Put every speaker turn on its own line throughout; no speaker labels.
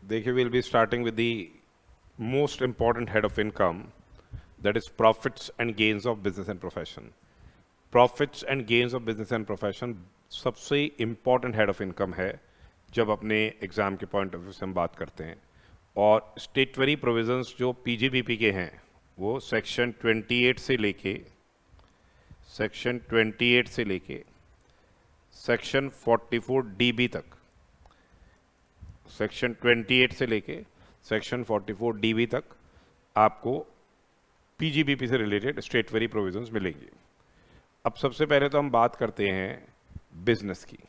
देखिए, we'll be starting with the most important head of income, that is profits and gains of business and profession. Profits and gains of business and profession सबसे important head of income है जब अपने exam के point of view से हम बात करते हैं। और स्टेटरी प्रोविजंस जो पीजीबीपी के हैं वो सेक्शन 28 से लेके सेक्शन 44 डीबी तक, सेक्शन 28 से लेके सेक्शन 44 डीबी तक आपको पीजीबीपी से रिलेटेड स्टेटरी प्रोविजंस मिलेंगी। अब सबसे पहले तो हम बात करते हैं बिजनेस की।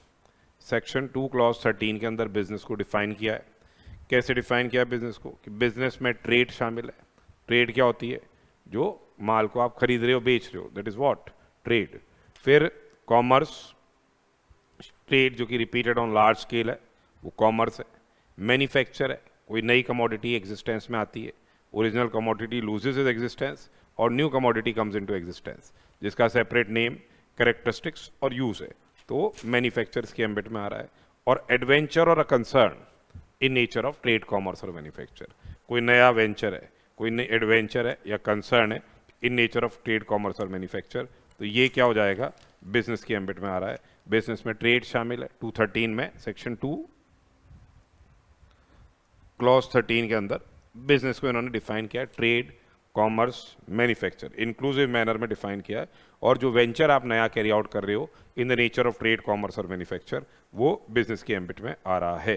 सेक्शन 2 क्लॉज 13 के अंदर बिजनेस को डिफाइन किया है। कैसे डिफाइन किया है बिजनेस को कि बिजनेस में ट्रेड शामिल है। ट्रेड क्या होती है? जो माल को आप खरीद रहे हो, बेच रहे हो, दैट इज व्हाट ट्रेड। फिर कॉमर्स, ट्रेड जो कि रिपीटेड ऑन लार्ज स्केल है वो कॉमर्स है। मैन्युफैक्चर है, कोई नई कमोडिटी एग्जिस्टेंस में आती है, original commodity loses is existence और new commodity comes into existence, जिसका सेपरेट नेम, कैरेक्टरिस्टिक्स और यूज है, तो मैन्युफैक्चर्स के एम्बिट में आ रहा है। और एडवेंचर और a concern in nature of trade, commerce और मैन्युफैक्चर, कोई नया वेंचर है, कोई नई एडवेंचर है या कंसर्न है in nature of trade, commerce और मैन्युफैक्चर, तो ये क्या हो जाएगा? बिजनेस के एम्बिट में आ रहा है। बिजनेस में ट्रेड शामिल है 213 में, सेक्शन 2 क्लॉज 13 के अंदर बिजनेस को इन्होंने डिफाइन किया है trade, commerce, manufacture, inclusive manner में डिफाइन किया है। और जो वेंचर आप नया कैरी आउट कर रहे हो in the nature of trade, commerce और मैन्युफैक्चर, वो बिजनेस के एम्बिट में आ रहा है।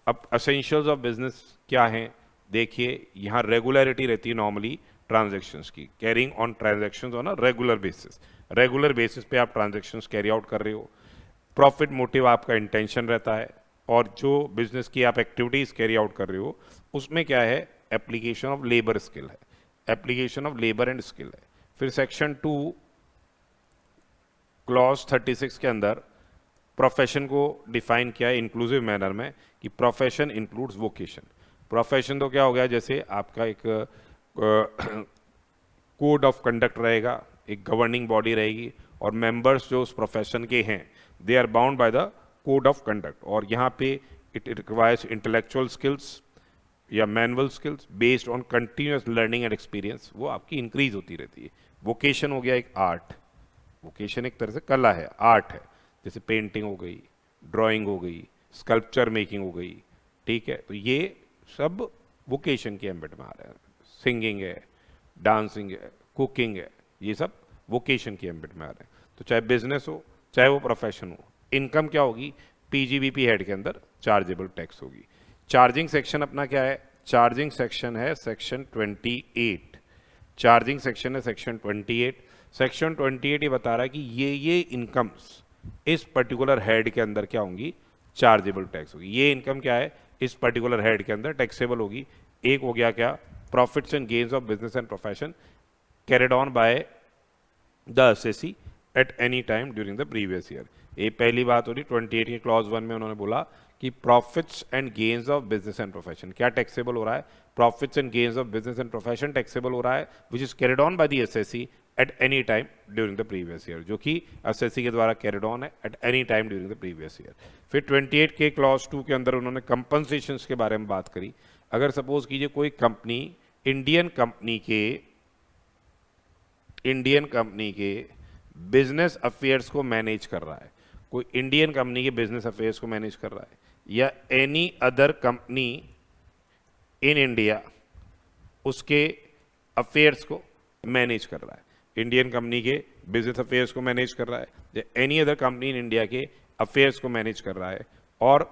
अब एसेंशियल्स ऑफ बिजनेस क्या हैं? देखिए, यहाँ रेगुलरिटी रहती है नॉर्मली ट्रांजेक्शन्स की, carrying on transactions on a regular basis. Regular basis पे आप ट्रांजेक्शन्स कैरी आउट कर रहे हो। प्रॉफिट मोटिव आपका इंटेंशन रहता है। और जो बिजनेस की आप एक्टिविटीज़ कैरी आउट कर रहे हो उसमें क्या है? एप्लीकेशन ऑफ लेबर स्किल है, application of labour and skill है। फिर सेक्शन 2 क्लॉज 36 के अंदर प्रोफेशन को डिफाइन किया है इंक्लूसिव मैनर में कि प्रोफेशन इंक्लूड्स वोकेशन। प्रोफेशन तो क्या हो गया? जैसे आपका एक कोड ऑफ कंडक्ट रहेगा, एक गवर्निंग बॉडी रहेगी और मेंबर्स जो उस प्रोफेशन के हैं they are bound by the code of conduct. और यहाँ पे इट रिक्वायर्स इंटेलेक्चुअल स्किल्स या manual skills based on continuous learning and experience, वो आपकी इंक्रीज होती रहती है। वोकेशन हो गया एक आर्ट, वोकेशन एक तरह से कला है, आर्ट है, जैसे पेंटिंग हो गई, ड्राइंग हो गई, स्कल्पचर मेकिंग हो गई, ठीक है, तो ये सब वोकेशन के एम्बिट में आ रहे हैं। सिंगिंग है, डांसिंग है, कुकिंग है, ये सब वोकेशन के एम्बिट में आ रहे हैं। तो चाहे बिजनेस हो चाहे वो प्रोफेशन हो, इनकम क्या होगी? पीजीबीपी हेड के अंदर चार्जेबल टैक्स होगी। चार्जिंग सेक्शन अपना क्या है? चार्जिंग सेक्शन है सेक्शन 28। चार्जिंग सेक्शन है सेक्शन 28। सेक्शन 28 ये बता रहा है कि ये इनकम्स इस पर्टिकुलर हेड के अंदर क्या होंगी? चार्जेबल टैक्स होगी। ये इनकम क्या है? इस पर्टिकुलर हेड के अंदर टैक्सेबल होगी। एक हो गया क्या? Profits and gains of business and profession carried on by the assessee at any time during the previous year. ये पहली बात हो रही 28 के क्लॉज 1 में उन्होंने बोला कि profits and gains of business and profession क्या टैक्सेबल हो रहा है? Profits and gains of business and profession taxable हो रहा है which is carried on by the assessee at any time during the previous year, जो कि एसएससी के द्वारा कैरिड ऑन है eight any time during the previous year. फिर 28 के क्लॉज 2 के अंदर उन्होंने कंपनसेशंस के बारे में बात करी। अगर सपोज कीजिए कोई कंपनी इंडियन कंपनी के बिजनेस अफेयर्स को मैनेज कर रहा है, कोई इंडियन कंपनी के बिजनेस अफेयर्स को मैनेज कर रहा है, या any other company in India उसके अफेयर्स को मैनेज कर रहा है, इंडियन कंपनी के बिजनेस अफेयर्स को मैनेज कर रहा है या any other company in India के अफेयर्स को मैनेज कर रहा है, और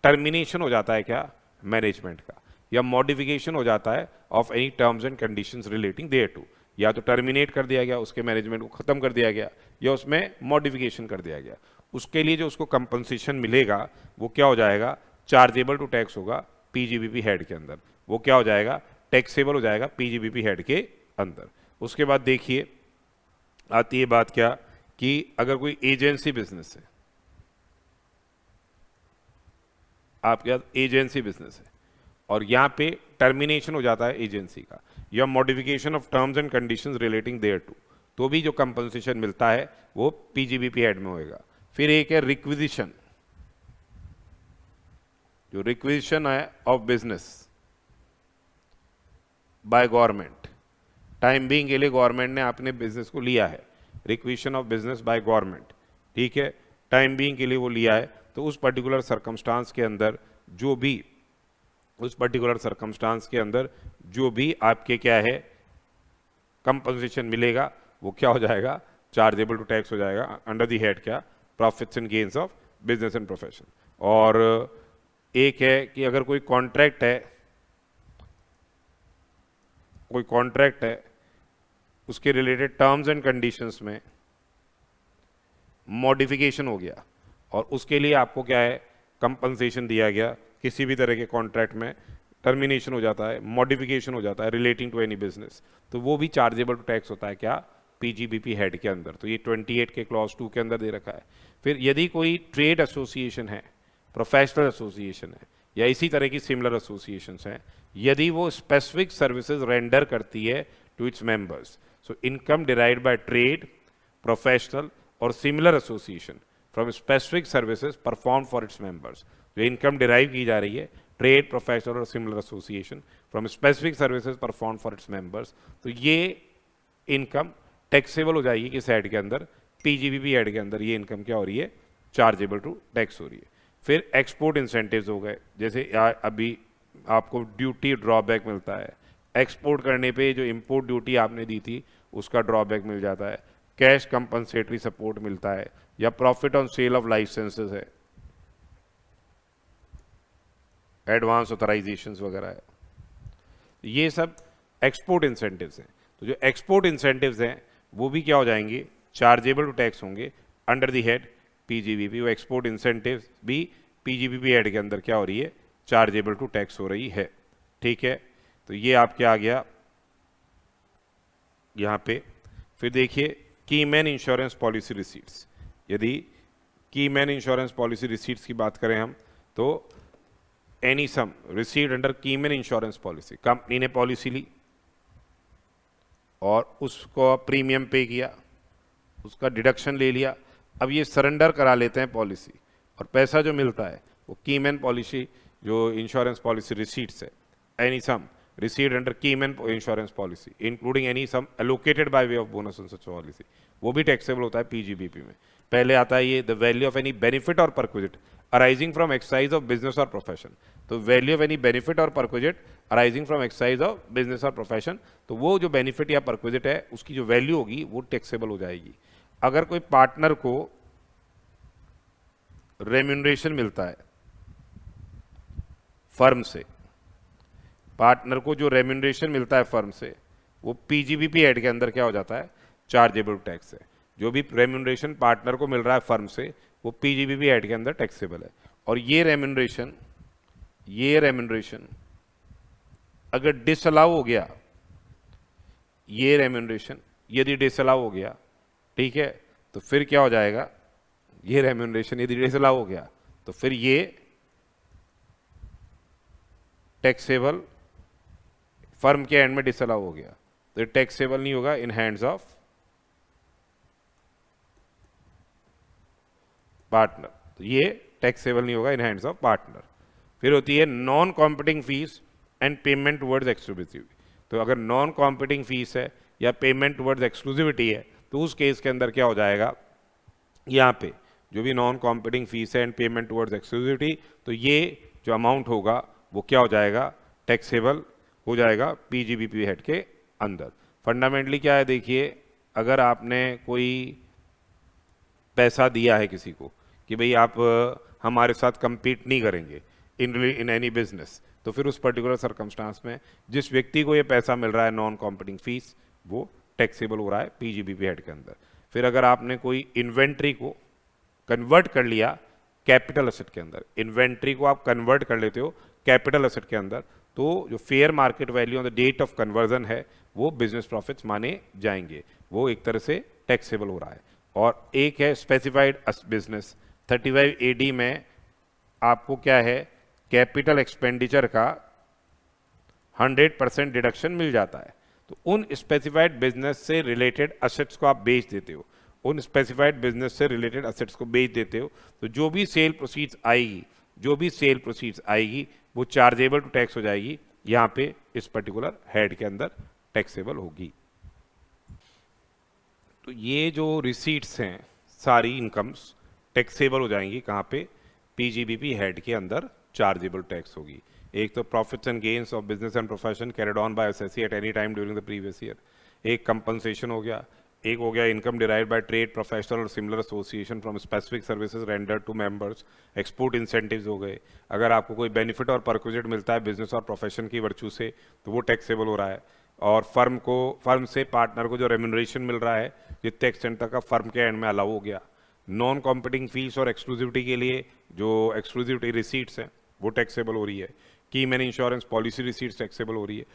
टर्मिनेशन हो जाता है क्या? मैनेजमेंट का, या मॉडिफिकेशन हो जाता है of any terms and conditions relating thereto, या तो टर्मिनेट कर दिया गया, उसके मैनेजमेंट को खत्म कर दिया गया, या उसमें मॉडिफिकेशन कर दिया गया, उसके लिए जो उसको कंपनसेशन मिलेगा वो क्या हो जाएगा? चार्जेबल टू टैक्स होगा पीजीबीपी हेड के अंदर। वो क्या हो जाएगा? टैक्सेबल हो जाएगा पीजीबीपी हेड के अंदर। उसके बाद देखिए आती है बात क्या कि अगर कोई एजेंसी बिजनेस है, आपके पास एजेंसी बिजनेस है और यहां पे टर्मिनेशन हो जाता है एजेंसी का, या modification of terms and conditions relating thereto, तो भी जो कंपनसेशन मिलता है वो पीजीबीपी हेड में होएगा। फिर एक है रिक्विजिशन। जो रिक्विजिशन है of business by government, time being के लिए गवर्नमेंट ने अपने बिजनेस को लिया है, requisition of business by government, ठीक है, टाइम बीइंग के लिए वो लिया है, तो उस पर्टिकुलर सर्कमस्टांस के अंदर जो भी उस पर्टिकुलर सर्कमस्टांस के अंदर जो भी आपके क्या है कंपनसेशन मिलेगा वो क्या हो जाएगा, चार्जेबल टू टैक्स हो जाएगा अंडर दी हेड क्या, profits and gains of business and profession. और एक है कि अगर कोई कॉन्ट्रैक्ट है उसके रिलेटेड टर्म्स एंड कंडीशंस में मॉडिफिकेशन हो गया और उसके लिए आपको क्या है कंपनसेशन दिया गया, किसी भी तरह के कॉन्ट्रैक्ट में टर्मिनेशन हो जाता है, मॉडिफिकेशन हो जाता है रिलेटिंग टू एनी बिजनेस, तो वो भी चार्जेबल टू टैक्स होता है क्या, पीजीबीपी हेड के अंदर। तो ये 28 के क्लॉज 2 के अंदर दे रखा है। फिर यदि कोई ट्रेड एसोसिएशन है, प्रोफेशनल एसोसिएशन है या इसी तरह की सिमिलर एसोसिएशंस हैं, यदि वो स्पेसिफिक सर्विसेज रेंडर करती है to its members, so income derived by trade, professional और similar association from specific services perform for its members, जो इनकम डिराइव की जा रही है ट्रेड, प्रोफेशनल और similar association from specific services perform for its members, तो ये income taxable हो जाएगी किस हेड के अंदर, पीजीबीपी हेड के अंदर ये इनकम क्या हो रही है, चार्जेबल टू टैक्स हो रही है। फिर एक्सपोर्ट इंसेंटिव्स हो गए, जैसे अभी आपको ड्यूटी ड्रॉबैक मिलता है, एक्सपोर्ट करने पे जो इंपोर्ट ड्यूटी आपने दी थी उसका ड्रॉबैक मिल जाता है, कैश कंपनसेटरी सपोर्ट मिलता है, या profit on sale of licences है, एडवांस ऑथराइजेशंस वगैरह है, ये सब एक्सपोर्ट इंसेंटिव्स हैं। तो जो एक्सपोर्ट इंसेंटिव्स हैं वो भी क्या हो जाएंगे, चार्जेबल टू टैक्स होंगे अंडर द हेड पीजीबीपी। वो एक्सपोर्ट इंसेंटिव्स भी पीजीबीपी हेड के अंदर क्या हो रही है, चार्जेबल टू टैक्स हो रही है, ठीक है। तो ये आपके आ गया यहाँ पे। फिर देखिए की मैन इंश्योरेंस पॉलिसी रिसीट्स, यदि की मैन इंश्योरेंस पॉलिसी रिसीट्स की बात करें हम, तो any sum received under key man insurance policy, company ने पॉलिसी ली और उसको प्रीमियम पे किया, उसका डिडक्शन ले लिया, अब ये सरेंडर करा लेते हैं पॉलिसी और पैसा जो मिलता है वो की मैन पॉलिसी जो इंश्योरेंस पॉलिसी रिसीट्स है, any sum received under key man insurance policy including any sum allocated by way of bonus on such policy, वो भी टैक्सेबल होता है पीजीबीपी में। पहले आता है ये the value of any benefit और perquisite arising from exercise of business और प्रोफेशन, तो वैल्यू ऑफ एनी बेनिफिट और perquisite arising from exercise of business और प्रोफेशन, तो वो जो बेनिफिट या परक्विजिट है उसकी जो वैल्यू होगी वो टैक्सेबल हो जाएगी। अगर कोई पार्टनर को रेम्यूनरेशन मिलता है फर्म से, पार्टनर को जो रेम्यूनरेशन मिलता है फर्म से, वो पीजीबीपी हेड के अंदर क्या हो जाता है, चार्जेबल टैक्स है। जो भी रेम्यूनरेशन पार्टनर को मिल रहा है फर्म से वो पीजीबीपी हेड के अंदर टैक्सेबल है। और ये रेम्यूनरेशन अगर डिसअलाउ हो गया, ये रेम्यूनरेशन यदि डिसअलाउ हो गया, ठीक है, तो फिर क्या हो जाएगा, ये रेम्यूनरेशन यदि डिसअलाउ हो गया तो फिर ये टैक्सेबल, फर्म के एंड में डिसअलाउ हो गया तो ये टैक्सेबल नहीं होगा इन हैंड्स ऑफ पार्टनर, तो ये टैक्सेबल नहीं होगा इन हैंड्स ऑफ पार्टनर। फिर होती है non competing fees and payment towards exclusivity, तो अगर नॉन कॉम्पिटिंग फीस है या पेमेंट टुवर्ड्स एक्सक्लूसिविटी है तो उस केस के अंदर क्या हो जाएगा, यहाँ पे जो भी नॉन कॉम्पिटिंग फीस है एंड पेमेंट टुवर्ड्स एक्सक्लूसिविटी, तो ये जो अमाउंट होगा वो क्या हो जाएगा, टैक्सेबल हो जाएगा पीजीबीपी हेड के अंदर। फंडामेंटली क्या है, देखिए अगर आपने कोई पैसा दिया है किसी को कि भाई आप हमारे साथ compete नहीं करेंगे इन एनी बिजनेस, तो फिर उस पर्टिकुलर सर्कमस्टांस में जिस व्यक्ति को ये पैसा मिल रहा है नॉन कॉम्पिटिंग फीस, वो टैक्सेबल हो रहा है पीजीबीपी हेड के अंदर। फिर अगर आपने कोई इन्वेंट्री को कन्वर्ट कर लिया कैपिटल एसेट के अंदर, इन्वेंट्री को आप कन्वर्ट कर लेते हो कैपिटल एसेट के अंदर, तो जो fair market value on the date of conversion है वो बिजनेस प्रॉफिट्स माने जाएंगे, वो एक तरह से टैक्सेबल हो रहा है। और एक है स्पेसिफाइड बिजनेस, 35 AD में आपको क्या है, कैपिटल एक्सपेंडिचर का 100% डिडक्शन मिल जाता है। तो उन स्पेसिफाइड बिजनेस से रिलेटेड असेट्स को आप बेच देते हो, उन स्पेसिफाइड बिजनेस से रिलेटेड असेट्स को बेच देते हो, तो जो भी सेल प्रोसीड्स आएगी जो भी सेल प्रोसीड्स आएगी वो चार्जेबल टू टैक्स हो जाएगी, यहाँ पे इस पर्टिकुलर हेड के अंदर टैक्सेबल होगी। तो ये जो रिसीट्स हैं सारी इनकम्स टैक्सेबल हो जाएंगी कहाँ पे, पीजीबीपी हेड के अंदर चार्जेबल टैक्स होगी। एक तो profits and gains of business and profession carried on by SSC at any time during the previous year, एक कंपनसेशन हो गया, एक हो गया income derived by trade professional और similar association from specific services rendered to members, export incentives हो गए, अगर आपको कोई बेनिफिट और परक्विजिट मिलता है बिजनेस और प्रोफेशन की वर्चू से तो वो टैक्सेबल हो रहा है, और फर्म से पार्टनर को जो रेम्यूनरेशन मिल रहा है जितने एक्सटेंट तक का फर्म के एंड में अलाउ हो गया। नॉन कॉम्पिटिंग फीस और एक्सक्लूसिविटी के लिए जो एक्सक्लूसिविटी रिसीट्स हैं वो टैक्सेबल हो रही है। की man insurance policy receipts taxable हो रही है।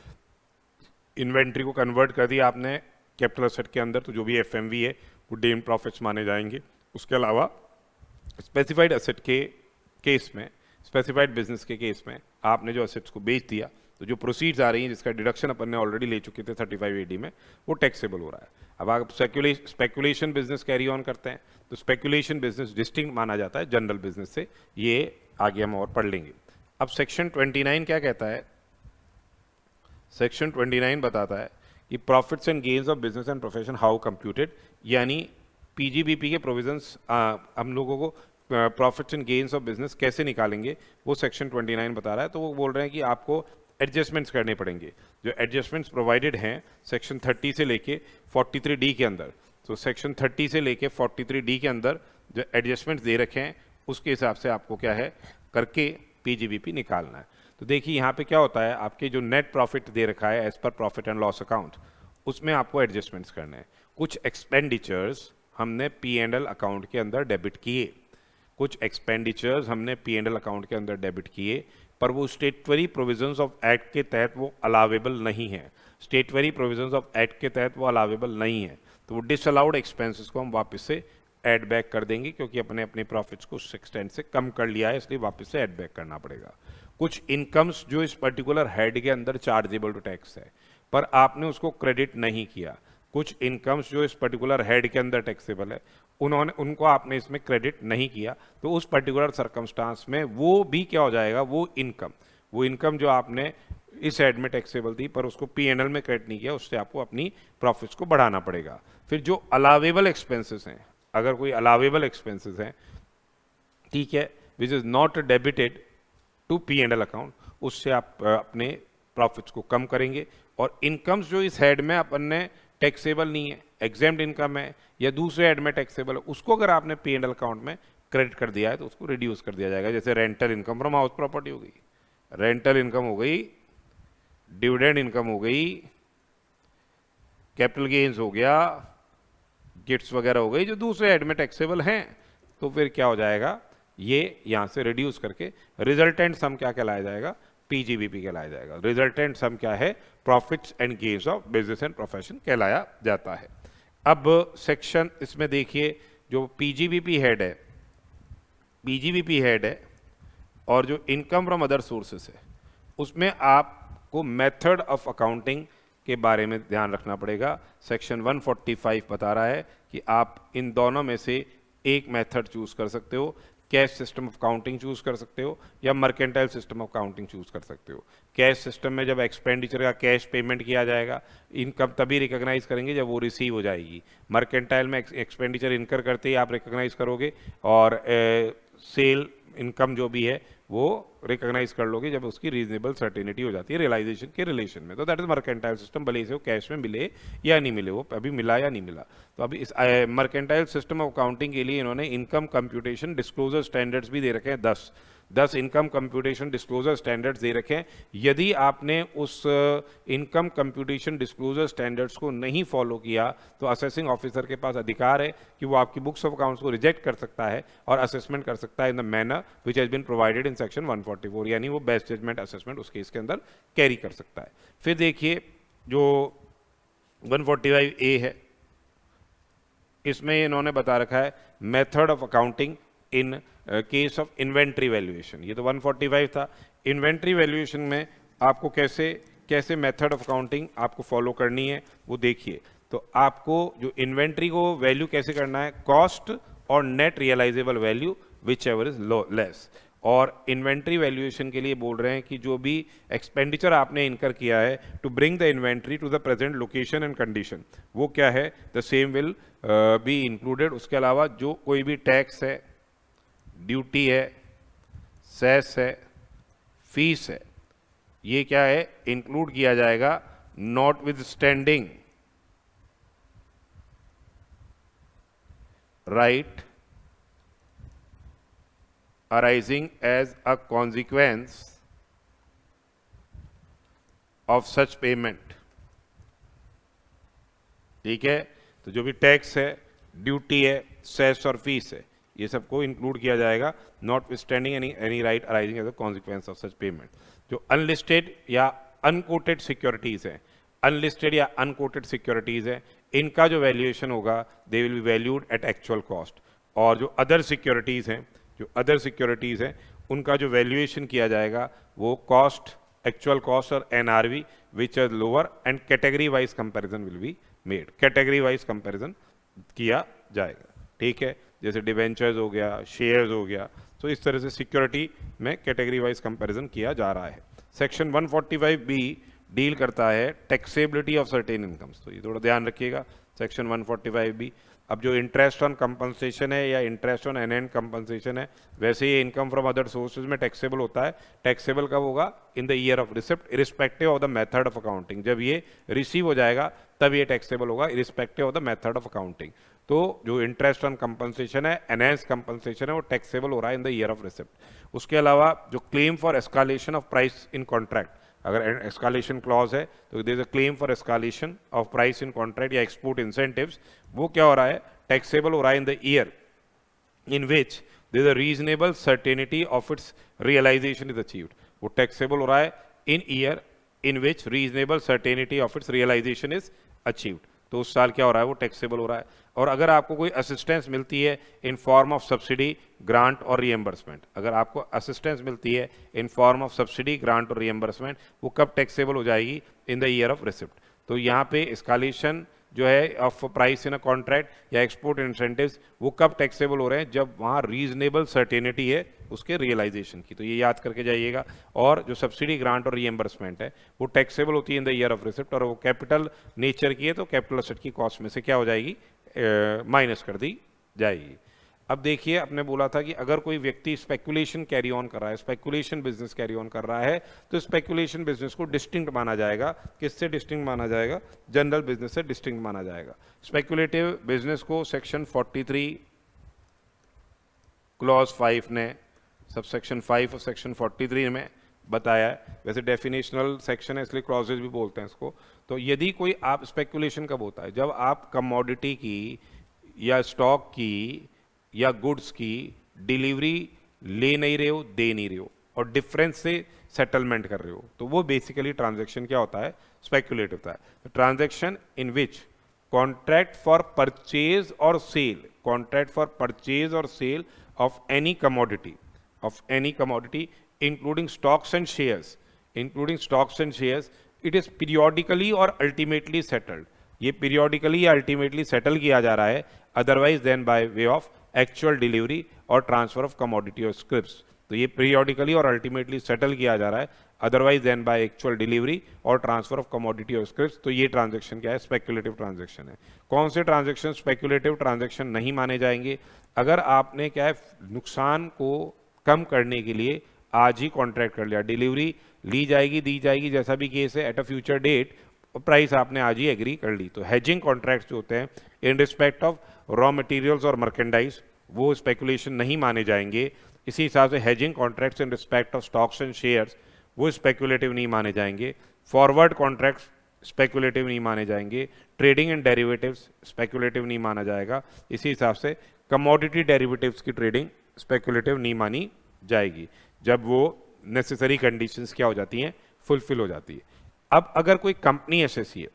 इन्वेंट्री को कन्वर्ट कर दिया आपने कैपिटल एसेट के अंदर तो जो भी एफएमवी है वो डीम्ड प्रॉफिट्स माने जाएंगे। उसके अलावा स्पेसिफाइड एसेट के केस में, स्पेसिफाइड बिजनेस के केस में आपने जो एसेट्स को बेच दिया तो जो प्रोसीड्स आ रही हैं जिसका डिडक्शन अपन ने ऑलरेडी ले चुके थे 35AD में वो टैक्सेबल हो रहा है। अब आप स्पेकुलेशन बिजनेस कैरी ऑन करते हैं तो स्पेकुलेशन बिजनेस डिस्टिंक्ट माना जाता है जनरल बिजनेस से, ये आगे हम और पढ़ लेंगे। अब सेक्शन 29 क्या कहता है, सेक्शन 29 बताता है कि profits and gains of business and profession how computed, यानी पीजीबीपी के प्रोविजंस हम लोगों को profits and gains of business कैसे निकालेंगे वो सेक्शन 29 बता रहा है। तो वो बोल रहे हैं कि आपको एडजस्टमेंट्स करने पड़ेंगे, जो एडजस्टमेंट्स प्रोवाइडेड हैं सेक्शन 30 से लेके 43D के अंदर। तो सेक्शन 30 से लेके 43D के अंदर जो एडजस्टमेंट्स दे रखे हैं उसके हिसाब से आपको क्या है करके पीजीबीपी निकालना है। तो देखिए यहाँ पे क्या होता है, आपके जो नेट प्रॉफिट दे रखा है as per profit and loss account उसमें आपको एडजस्टमेंट्स करने हैं। कुछ एक्सपेंडिचर्स हमने P&L अकाउंट के अंदर डेबिट किए, कुछ एक्सपेंडिचर्स हमने P&L अकाउंट के अंदर डेबिट किए, पर वो स्टेटरी प्रोविजंस ऑफ एक्ट के तहत वो अलावेबल नहीं है। स्टेटरी प्रोविजंस ऑफ एक्ट के तहत वो अलावेबल नहीं है तो वो डिसअलाउड एक्सपेंसेस को हम वापस से ऐड बैक कर देंगे, क्योंकि अपने प्रॉफिट्स को उस एक्सटेंट से कम कर लिया है इसलिए वापस से ऐड बैक करना पड़ेगा। कुछ इनकम्स जो इस पर्टिकुलर हेड के अंदर चार्जेबल टू टैक्स है पर आपने उसको क्रेडिट नहीं किया, कुछ इनकम्स जो इस पर्टिकुलर हेड के अंदर टैक्सेबल है उनको आपने इसमें क्रेडिट नहीं किया, तो उस पर्टिकुलर सर्कमस्टांस में वो भी क्या हो जाएगा, वो इनकम जो आपने इस हेड में टैक्सेबल थी पर उसको P&L में क्रेडिट नहीं किया, उससे आपको अपनी प्रॉफिट्स को बढ़ाना पड़ेगा। फिर जो अलावेबल एक्सपेंसेस हैं, अगर कोई अलावेबल एक्सपेंसेस हैं, ठीक है, which is not debited to P&L account, उससे आप अपने प्रॉफिट्स को कम करेंगे। और इनकम्स जो इस हेड में अपन ने टैक्सेबल नहीं है, एग्जेम्प्ट इनकम है या दूसरे हेड में टैक्सेबल है, उसको अगर आपने P&L अकाउंट में क्रेडिट कर दिया है तो उसको रिड्यूस कर दिया जाएगा। जैसे rental income from house property हो गई, रेंटल इनकम हो गई, डिविडेंड इनकम हो गई, कैपिटल गेन्स हो गया, गिफ्ट्स वगैरह हो गई जो दूसरे हेड में टैक्सेबल हैं, तो फिर क्या हो जाएगा, ये यहाँ से रिड्यूस करके रिजल्टेंट सम क्या कहलाया जाएगा, पीजीबीपी कहलाया जाएगा। रिजल्टेंट सम क्या है, profits and gains of business and profession कहलाया जाता है। अब सेक्शन इसमें देखिए जो पीजीबीपी हेड है, पीजीबीपी हेड है और जो इनकम फ्रॉम अदर सोर्सेस है उसमें आपको मेथड ऑफ अकाउंटिंग के बारे में ध्यान रखना पड़ेगा। सेक्शन 145 बता रहा है कि आप इन दोनों में से एक मेथड चूज कर सकते हो, cash system of counting choose कर सकते हो या mercantile system of counting choose कर सकते हो। कैश सिस्टम में जब एक्सपेंडिचर का कैश पेमेंट किया जाएगा, इनकम तभी रिकॉग्नाइज करेंगे जब वो रिसीव हो जाएगी। मर्केंटाइल में एक्सपेंडिचर इनकर करते ही आप रिकॉग्नाइज करोगे और सेल इनकम जो भी है वो रिकॉग्नाइज कर लोगे जब उसकी रीजनेबल सर्टेनिटी हो जाती है रियलाइजेशन के रिलेशन में। तो दैट इज मर्केंटाइल सिस्टम, भले से वो कैश में मिले या नहीं मिले, वो अभी मिला या नहीं मिला। तो अभी इस मर्केंटाइल सिस्टम ऑफ अकाउंटिंग के लिए इन्होंने इनकम कंप्यूटेशन डिस्क्लोजर स्टैंडर्ड्स भी दे रखे हैं, 10 इनकम कंप्यूटेशन डिस्क्लोजर स्टैंडर्ड्स दे रखे हैं। यदि आपने उस इनकम कंप्यूटेशन डिस्क्लोजर स्टैंडर्ड्स को नहीं फॉलो किया तो असेसिंग ऑफिसर के पास अधिकार है कि वो आपकी बुक्स ऑफ अकाउंट्स को रिजेक्ट कर सकता है और असेसमेंट कर सकता है in the manner which has been provided in section 144, यानी वो बेस्ट जजमेंट असेसमेंट उस केस के अंदर कैरी कर सकता है। फिर देखिए जो 145A है, इसमें इन्होंने बता रखा है method of accounting in case of inventory valuation. ये तो 145 था। इन्वेंट्री वैल्यूएशन में आपको कैसे मेथड ऑफ अकाउंटिंग आपको फॉलो करनी है वो देखिए। तो आपको जो इन्वेंट्री को वैल्यू कैसे करना है, कॉस्ट और net realisable value which ever is less. और इन्वेंट्री वैल्यूएशन के लिए बोल रहे हैं कि जो भी एक्सपेंडिचर आपने इनकर किया है to bring the inventory to the present location and condition, वो क्या है, the same will be included. उसके अलावा जो कोई भी टैक्स है, ड्यूटी है, सेस है, फीस है, ये क्या है, इंक्लूड किया जाएगा, not with standing right arising as a consequence of such payment। ठीक है, तो जो भी टैक्स है, ड्यूटी है, सेस और फीस है, ये सबको इंक्लूड किया जाएगा, notwithstanding any right arising as a consequence of such payment. जो अनलिस्टेड या अनकोटेड सिक्योरिटीज है, अनलिस्टेड या अनकोटेड सिक्योरिटीज है, इनका जो वैल्यूएशन होगा they will be valued at actual cost. और जो अदर सिक्योरिटीज हैं, जो अदर सिक्योरिटीज़ हैं, उनका जो वैल्यूएशन किया जाएगा वो कॉस्ट, एक्चुअल कॉस्ट और NRV which are lower and category wise comparison will be made. Category wise comparison किया जाएगा। ठीक है, जैसे डिवेंचर्स हो गया, शेयर्स हो गया, तो इस तरह से सिक्योरिटी में कैटेगरी वाइज कंपैरिजन किया जा रहा है। सेक्शन 145B डील करता है टैक्सेबिलिटी ऑफ सर्टेन इनकम्स, तो ये थोड़ा ध्यान रखिएगा। सेक्शन 145B, अब जो इंटरेस्ट ऑन कंपनसेशन है या इंटरेस्ट ऑन एनएंड कंपनसेशन है, वैसे ये इनकम फ्रॉम अदर सोर्सेज में टैक्सेबल होता है। टैक्सेबल कब होगा, in the year of receipt irrespective of the method of accounting. जब ये रिसीव हो जाएगा तब ये टैक्सेबल होगा irrespective of the method of accounting. तो जो इंटरेस्ट ऑन कंपनसेशन है, एनहेंस कंपनसेशन है, वो टैक्सेबल हो रहा है in the year of receipt. उसके अलावा जो claim for escalation of price in contract, अगर एस्कालेशन क्लॉज है तो there is a claim for escalation of price in contract या एक्सपोर्ट इंसेंटिव्स, वो क्या हो रहा है, टैक्सेबल हो रहा है in the year in which there is a reasonable certainty of its realisation is achieved. वो टैक्सेबल हो रहा है in year in which reasonable certainty of its realisation is achieved, तो उस साल क्या हो रहा है, वो टैक्सेबल हो रहा है। और अगर आपको कोई असिस्टेंस मिलती है in form of subsidy, grant और रीएम्बर्समेंट, अगर आपको असिस्टेंस मिलती है in form of subsidy, grant और रीएम्बर्समेंट, वो कब टैक्सेबल हो जाएगी, इन द ईयर ऑफ रिसिप्ट। तो यहाँ पे एस्कालेशन जो है of price in a contract या एक्सपोर्ट इंसेंटिव्स, वो कब टैक्सेबल हो रहे हैं, जब वहाँ रीजनेबल सर्टेनिटी है उसके रियलाइजेशन की, तो ये याद करके जाइएगा। और जो सब्सिडी, ग्रांट और रीएम्बर्समेंट है वो टैक्सेबल होती है in the year of receipt, और वो कैपिटल नेचर की है तो कैपिटल असेट की कॉस्ट में से क्या हो जाएगी, माइनस कर दी जाएगी। अब देखिए, आपने बोला था कि अगर कोई व्यक्ति स्पेकुलेशन कैरी ऑन कर रहा है, स्पेकुलेशन बिजनेस कैरी ऑन कर रहा है, तो स्पेकुलेशन बिजनेस को डिस्टिंक्ट माना जाएगा। किससे डिस्टिंक्ट माना जाएगा, जनरल बिजनेस से डिस्टिंक्ट माना जाएगा। स्पेकुलेटिव बिजनेस को सेक्शन 43 क्लॉज 5 ने सब सेक्शन 5 और सेक्शन 43 में बताया है। वैसे डेफिनेशनल सेक्शन है इसलिए क्लॉजेज भी बोलते हैं इसको। तो यदि कोई, आप स्पेकुलेशन कब होता है, जब आप कमोडिटी की या स्टॉक की या गुड्स की डिलीवरी ले नहीं रहे हो, दे नहीं रहे हो, और डिफरेंस से सेटलमेंट कर रहे हो, तो वो बेसिकली ट्रांजैक्शन क्या होता है, स्पेकुलेटिव होता है। Transaction in which contract for purchase और सेल, कॉन्ट्रैक्ट फॉर परचेज और sale of any commodity, including stocks and shares, it is periodically और अल्टीमेटली सेटल्ड। ये पीरियोडिकली या अल्टीमेटली सेटल किया जा रहा है, otherwise than by way of actual delivery और ट्रांसफर ऑफ कमोडिटी और स्क्रिप्स। तो ये पीरियोडिकली और अल्टीमेटली सेटल किया जा रहा है, otherwise than by actual delivery और ट्रांसफर ऑफ कमोडिटी और स्क्रिप्स। तो ये ट्रांजैक्शन क्या है, स्पेकुलेटिव ट्रांजैक्शन है। कौन से ट्रांजैक्शन स्पेकुलेटिव ट्रांजैक्शन नहीं माने जाएंगे, अगर आपने क्या है, नुकसान को कम करने के लिए आज ही कॉन्ट्रैक्ट कर लिया, डिलीवरी ली जाएगी, दी जाएगी, जैसा भी केस है, at a future date, price आपने आज ही एग्री कर ली, तो हेजिंग कॉन्ट्रैक्ट्स जो होते हैं इन रिस्पेक्ट ऑफ रॉ मटेरियल्स और मर्केंडाइज, वो स्पेकुलेशन नहीं माने जाएंगे। इसी हिसाब से hedging contracts in respect of stocks and shares, वो स्पेकुलेटिव नहीं माने जाएंगे। फॉरवर्ड कॉन्ट्रैक्ट्स स्पेकुलेटिव नहीं माने जाएंगे। ट्रेडिंग इन डेरिवेटिव्स स्पेकुलेटिव नहीं माना जाएगा। इसी हिसाब से कमोडिटी डेरिवेटिव्स की ट्रेडिंग स्पेकुलेटिव नहीं मानी जाएगी, जब वो नेसेसरी कंडीशंस क्या हो जाती हैं, फुलफिल हो जाती है। अब अगर कोई कंपनी ऐसी है,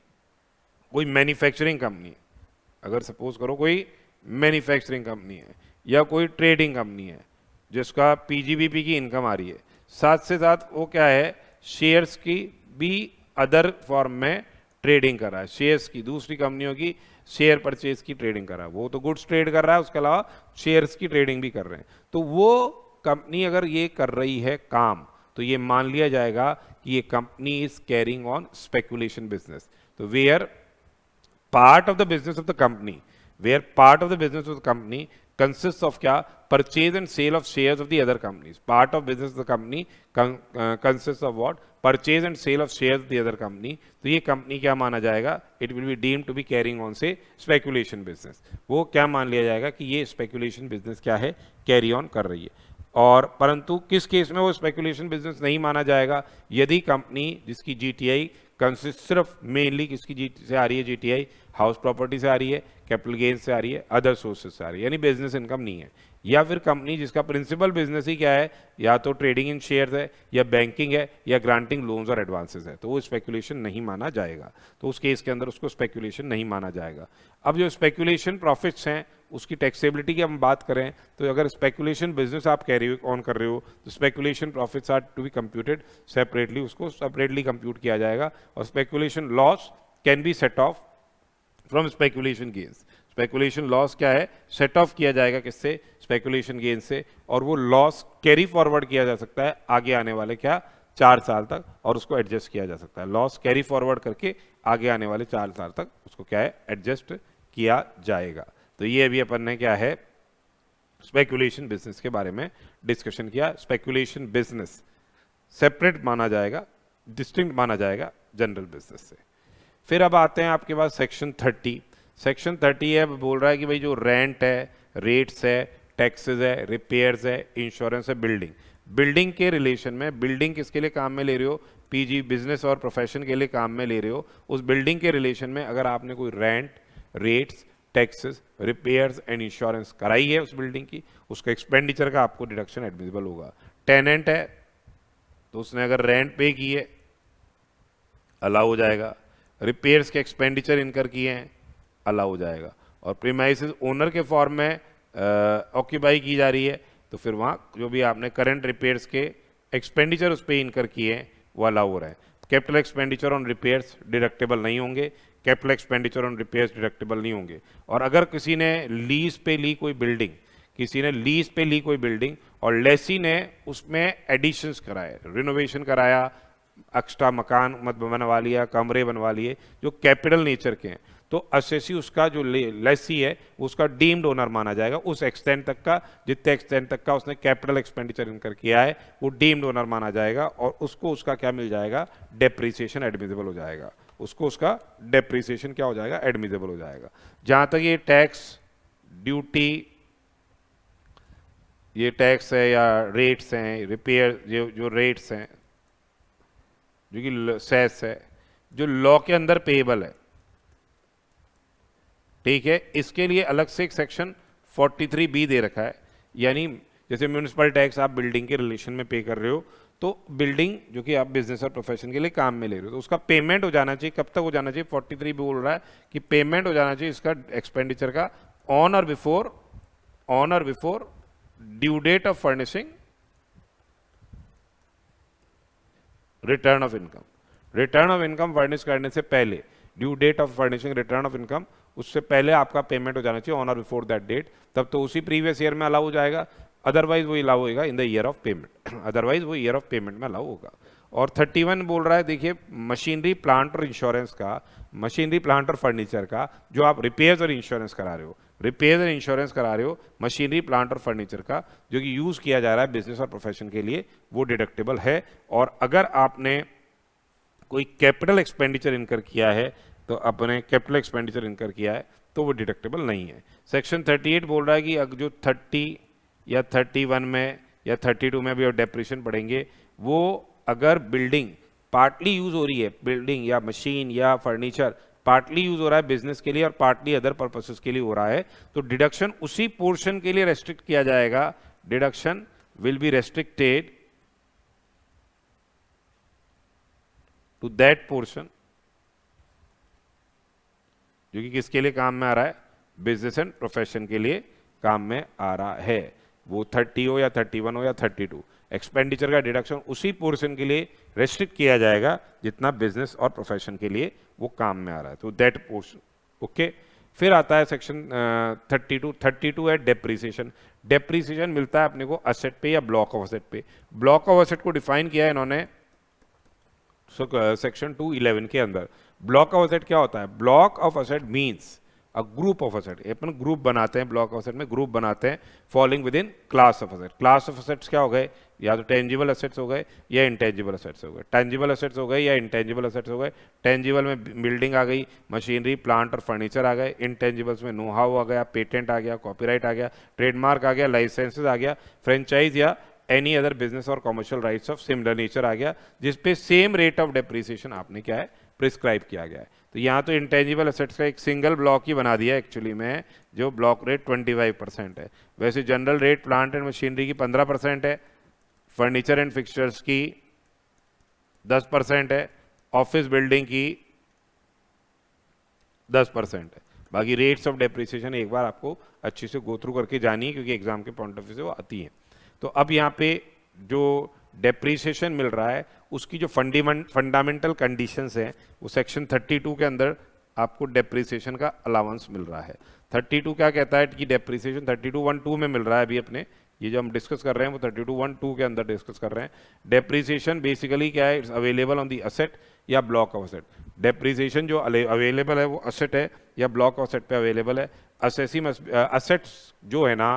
कोई मैन्युफैक्चरिंग कंपनी है, अगर सपोज करो कोई मैन्युफैक्चरिंग कंपनी है या कोई ट्रेडिंग कंपनी है जिसका पीजीबीपी की इनकम आ रही है, साथ से साथ वो क्या है, शेयर्स की भी अदर फॉर्म में ट्रेडिंग कर रहा है, शेयर्स की, दूसरी कंपनियों की शेयर परचेज की ट्रेडिंग कर रहा है, वो तो गुड्स ट्रेड कर रहा है, उसके अलावा शेयर्स की ट्रेडिंग भी कर रहे हैं, तो वो कंपनी अगर ये कर रही है काम तो ये मान लिया जाएगा कि ये company is carrying on speculation business. तो where part of the business of the company, where part of the business of the company consists of क्या, purchase and sale of shares of the other companies. Part of business of the company consists of what? Purchase and sale of shares of the other company. तो ये company क्या माना जाएगा? It will be deemed to be carrying on से speculation business. वो क्या मान लिया जाएगा कि ये speculation business क्या है, कैरी ऑन कर रही है। और परंतु किस केस में वो स्पेकुलेशन बिजनेस नहीं माना जाएगा? यदि कंपनी जिसकी जीटीआई कंसिस्ट सिर्फ मेनली किसकी जी से आ रही है, जीटीआई हाउस प्रॉपर्टी से आ रही है, कैपिटल गेन से आ रही है, अदर सोर्सेज से आ रही है, यानी बिजनेस इनकम नहीं है। या फिर कंपनी जिसका प्रिंसिपल बिजनेस ही क्या है, या तो ट्रेडिंग इन शेयर्स है, या बैंकिंग है, या ग्रांटिंग लोन्स और एडवांसेस है, तो वो स्पेकुलेशन नहीं माना जाएगा। तो उस केस के अंदर उसको स्पेकुलेशन नहीं माना जाएगा। अब जो स्पेकुलेशन प्रॉफिट्स हैं उसकी टैक्सेबिलिटी की हम बात करें तो अगर स्पेकुलेशन बिजनेस आप कैरी ऑन कर रहे हो तो speculation profits are to be computed separately, उसको सेपरेटली कंप्यूट किया जाएगा। और speculation loss can be set off from speculation gains. Speculation loss क्या है, सेट ऑफ किया जाएगा किससे, स्पेकुलेशन गेन से, और वो लॉस कैरी फॉरवर्ड किया जा सकता है आगे आने वाले क्या 4 साल तक, और उसको एडजस्ट किया जा सकता है। लॉस कैरी फॉरवर्ड करके आगे आने वाले 4 साल तक उसको क्या है, एडजस्ट किया जाएगा। तो ये अभी अपन ने क्या है, स्पेकुलेशन बिजनेस के बारे में डिस्कशन किया। स्पेकुलेशन बिजनेस सेपरेट माना जाएगा, डिस्टिंक्ट माना जाएगा जनरल बिजनेस से। फिर अब आते हैं आपके पास सेक्शन 30। सेक्शन 30 है, बोल रहा है कि भाई जो रेंट है, रेट्स है, टैक्सेस है, रिपेयर्स है, इंश्योरेंस है, बिल्डिंग के रिलेशन में, बिल्डिंग किसके लिए काम में ले रहे हो, पीजी बिजनेस और प्रोफेशन के लिए काम में ले रहे हो, उस बिल्डिंग के रिलेशन में अगर आपने कोई rent, rates, taxes, repairs and insurance कराई है उस बिल्डिंग की, उसका एक्सपेंडिचर का आपको डिडक्शन एडमिसिबल होगा। टेनेंट है तो उसने अगर रेंट पे की है अलाउ हो जाएगा, रिपेयर्स के एक्सपेंडिचर इनकर किए हैं अलाउ हो जाएगा, और प्रीमाइसेस ओनर के फॉर्म में ऑक्यूपाई की जा रही है तो फिर वहाँ जो भी आपने करंट रिपेयर्स के एक्सपेंडिचर उस पर इनकर किए हैं वो अलाउ हो रहा है। Capital expenditure on repairs deductible नहीं होंगे, capital expenditure on repairs deductible नहीं होंगे। और अगर किसी ने लीज पे ली कोई बिल्डिंग, किसी ने लीज पे ली कोई बिल्डिंग और लेसी ने उसमें एडिशंस कराए, रिनोवेशन कराया, एक्स्ट्रा मकान मत बनवा लिया, कमरे बनवा लिए जो कैपिटल नेचर के हैं, तो असेसी उसका जो लेसी है उसका डीम्ड ओनर माना जाएगा। उस एक्सटेंट तक का, जितने एक्सटेंट तक का उसने कैपिटल एक्सपेंडिचर इनकर किया है वो डीम्ड ओनर माना जाएगा, और उसको उसका क्या मिल जाएगा, डेप्रिसिएशन एडमिसिबल हो जाएगा, उसको उसका डेप्रिसिएशन क्या हो जाएगा, एडमिसिबल हो जाएगा। जहां तक ये टैक्स, ड्यूटी, ये टैक्स है या रेट्स हैं, रिपेयर जो रेट्स हैं, जो कि सेस है, जो लॉ के अंदर पेएबल है, ठीक है, इसके लिए अलग से एक सेक्शन 43B दे रखा है। यानी जैसे म्यूनिसिपल टैक्स आप बिल्डिंग के रिलेशन में पे कर रहे हो, तो बिल्डिंग जो कि आप बिजनेस और प्रोफेशन के लिए काम में ले रहे हो तो उसका पेमेंट हो जाना चाहिए। कब तक हो जाना चाहिए, 43B बोल रहा है कि पेमेंट हो जाना चाहिए इसका एक्सपेंडिचर का ऑन और before due date of furnishing return of income. Return of income furnish करने से पहले, due date of furnishing return of income, उससे पहले आपका पेमेंट हो जाना चाहिए ऑन और बिफोर दैट डेट, तब तो उसी प्रीवियस ईयर में अलाउ हो जाएगा, अदरवाइज वो अलाउ होगा in the year of payment, otherwise वो ईयर ऑफ पेमेंट में अलाउ होगा। और 31 बोल रहा है, देखिए मशीनरी प्लांट और इंश्योरेंस का, मशीनरी प्लांट और फर्नीचर का जो आप रिपेयर्स और इंश्योरेंस करा रहे हो, रिपेयर्स और इंश्योरेंस करा रहे हो मशीनरी प्लांट और फर्नीचर का जो कि यूज किया जा रहा है बिजनेस और प्रोफेशन के लिए, वो डिडक्टेबल है। और अगर आपने कोई कैपिटल एक्सपेंडिचर इनकर किया है तो अपने कैपिटल एक्सपेंडिचर इनकर किया है तो वो डिडक्टेबल नहीं है। सेक्शन 38 बोल रहा है कि अगर जो 30 या 31 में या 32 में भी और डेप्रिसिएशन पढ़ेंगे, वो अगर बिल्डिंग पार्टली यूज हो रही है, बिल्डिंग या मशीन या फर्नीचर पार्टली यूज हो रहा है बिजनेस के लिए और पार्टली अदर पर्पसेस के लिए हो रहा है, तो डिडक्शन उसी पोर्शन के लिए रेस्ट्रिक्ट किया जाएगा। Deduction will be restricted to that portion जो कि किसके लिए काम में आ रहा है, बिजनेस एंड प्रोफेशन के लिए काम में आ रहा है। वो 30 हो या 31 हो या 32, एक्सपेंडिचर का डिडक्शन उसी पोर्शन के लिए रेस्ट्रिक्ट किया जाएगा जितना बिजनेस और प्रोफेशन के लिए वो काम में आ रहा है, तो दैट पोर्शन। ओके, फिर आता है सेक्शन 32 है डेप्रीसिएशन। डेप्रीसिएशन मिलता है अपने को असेट पे या ब्लॉक ऑफ असेट पे। ब्लॉक ऑफ असेट को डिफाइन किया है इन्होंने सेक्शन 211 के अंदर। ब्लॉक ऑफ असेट क्या होता है? Block of asset means a group of asset. Upon group बनाते हैं, ब्लॉक ऑफ असेट में ग्रुप बनाते हैं following with in class of asset. Class of assets क्या हो गए? या तो टेंजिबल असेट्स हो गए या इंटेंजिबल असेट्स हो गए। टेंजिबल असेट्स हो गए या इंटेंजिबल असेट्स हो गए। टेंजिबल में बिल्डिंग आ गई, मशीनरी, प्लांट और फर्नीचर आ गए। इंटेंजिबल्स में नो हाउ आ गया, पेटेंट आ गया, कॉपीराइट आ गया, ट्रेडमार्क आ गया, लाइसेंसेस आ गया, फ्रेंचाइज या एनी अदर बिजनेस और commercial rights of similar nature आ गया, जिसपे सेम रेट ऑफ डेप्रिसिएशन आपने क्या है? प्रिस्क्राइब किया गया है। तो यहाँ तो इंटेंजिबल असेट्स का एक सिंगल ब्लॉक ही बना दिया एक्चुअली में, जो ब्लॉक रेट 25% है। वैसे general rate plant and machinery की 15% है, फर्नीचर एंड फिक्सचर्स की 10% है, ऑफिस बिल्डिंग की 10% है। बाकी रेट्स ऑफ डेप्रिसिएशन एक बार आपको अच्छी से गो थ्रू करके जानी है, क्योंकि एग्जाम के पॉइंट ऑफ व्यू से वो आती है। तो अब यहाँ पे जो डेप्रिसिएशन मिल रहा है उसकी जो फंडामेंटल कंडीशंस हैं वो सेक्शन 32 के अंदर आपको डेप्रिसिएशन का अलाउंस मिल रहा है। 32 क्या कहता है कि डेप्रिसिएशन 32(1)(2) में मिल रहा है। अभी अपने ये जो हम डिस्कस कर रहे हैं वो 32(1)(2) के अंदर डिस्कस कर रहे हैं। डेप्रिसिएशन बेसिकली क्या है? It's available on the asset या ब्लॉक ऑफ असेट। डेप्रिसिएशन जो अवेलेबल है वो असेट है या ब्लॉक ऑफ असेट पे अवेलेबल है। असेट्स जो है ना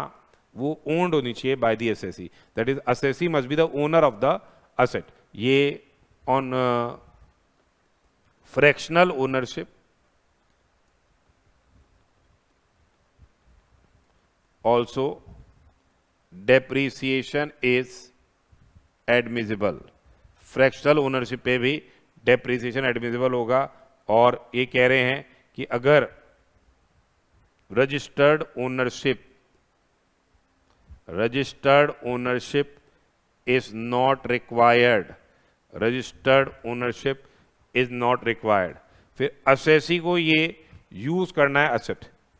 वो ओन्ड होनी चाहिए by the assessee, that is assessee must be the owner of the asset. ये on fractional ownership, also depreciation is admissible. Fractional ownership पे भी डेप्रीसिएशन एडमिसिबल होगा। और ये कह रहे हैं कि अगर registered ownership is not required, registered ownership is not required. फिर असेसी को ये यूज करना है,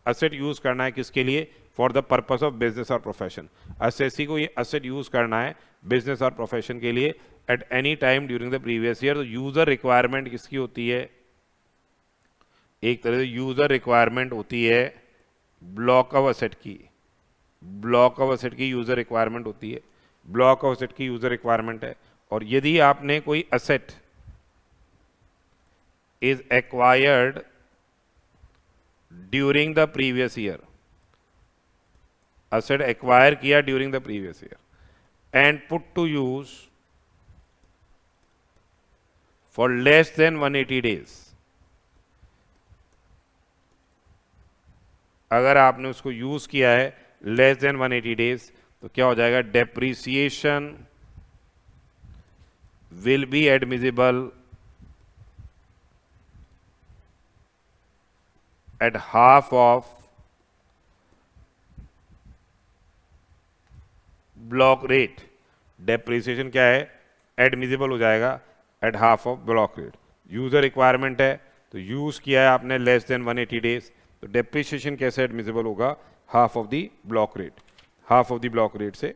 असेट यूज करना है किसके लिए? For the purpose of business और प्रोफेशन। असेसी को ये असेट यूज करना है बिजनेस और प्रोफेशन के लिए eight any time during the previous year. तो यूजर रिक्वायरमेंट किसकी होती है? एक तरह से यूजर रिक्वायरमेंट होती है ब्लॉक ऑफ असेट की। ब्लॉक ऑफ असेट की यूजर रिक्वायरमेंट होती है, ब्लॉक ऑफ असेट की यूजर रिक्वायरमेंट है। और यदि आपने कोई asset is acquired during the previous year, asset acquire किया during the previous year and put to use for less than 180 days, अगर आपने उसको यूज किया है लेस देन 180 डेज तो क्या हो जाएगा? Depreciation will be admissible at half of block rate. Depreciation क्या है? एडमिसिबल हो जाएगा at half of block rate. User requirement है तो यूज किया है आपने लेस देन 180 डेज, तो डेप्रीसिएशन कैसे एडमिसिबल होगा? Half of the block rate, half of the block rate से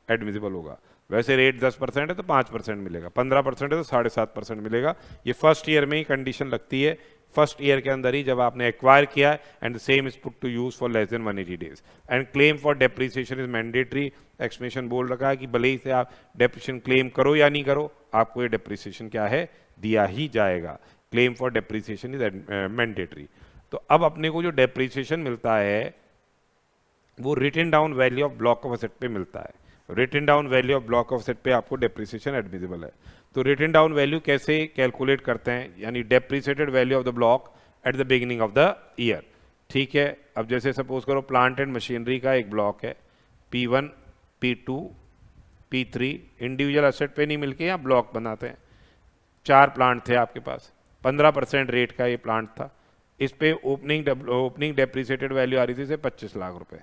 एडमिसिबल होगा। वैसे रेट 10% है तो 5% मिलेगा, 15% है तो 7.5% मिलेगा। ये फर्स्ट ईयर में ही कंडीशन लगती है, फर्स्ट ईयर के अंदर ही जब आपने एक्वायर किया and same is put to use for less than 180 days. And claim for depreciation is mandatory. Explanation बोल रखा है कि भले ही से आप डेप्रीसिएशन क्लेम करो या नहीं करो, आपको ये डेप्रीसिएशन क्या है? दिया ही जाएगा। Claim for depreciation is mandatory. तो अब अपने को जो डेप्रीसिएशन मिलता है वो written down value of block of asset पे मिलता है। Written down value of block of asset पे आपको डेप्रिसिएशन एडमिसिबल है। तो रिटन डाउन वैल्यू कैसे कैलकुलेट करते हैं? यानी depreciated value of the block at the beginning of the year. ठीक है, अब जैसे सपोज करो प्लांट एंड मशीनरी का एक ब्लॉक है, P1, P2, P3, individual asset पे नहीं मिलके यहाँ ब्लॉक बनाते हैं। 4 प्लांट थे आपके पास, 15% रेट का ये प्लांट था। इस पे ओपनिंग डेप्रिसिएटेड वैल्यू आ रही थी से 25 लाख रुपए।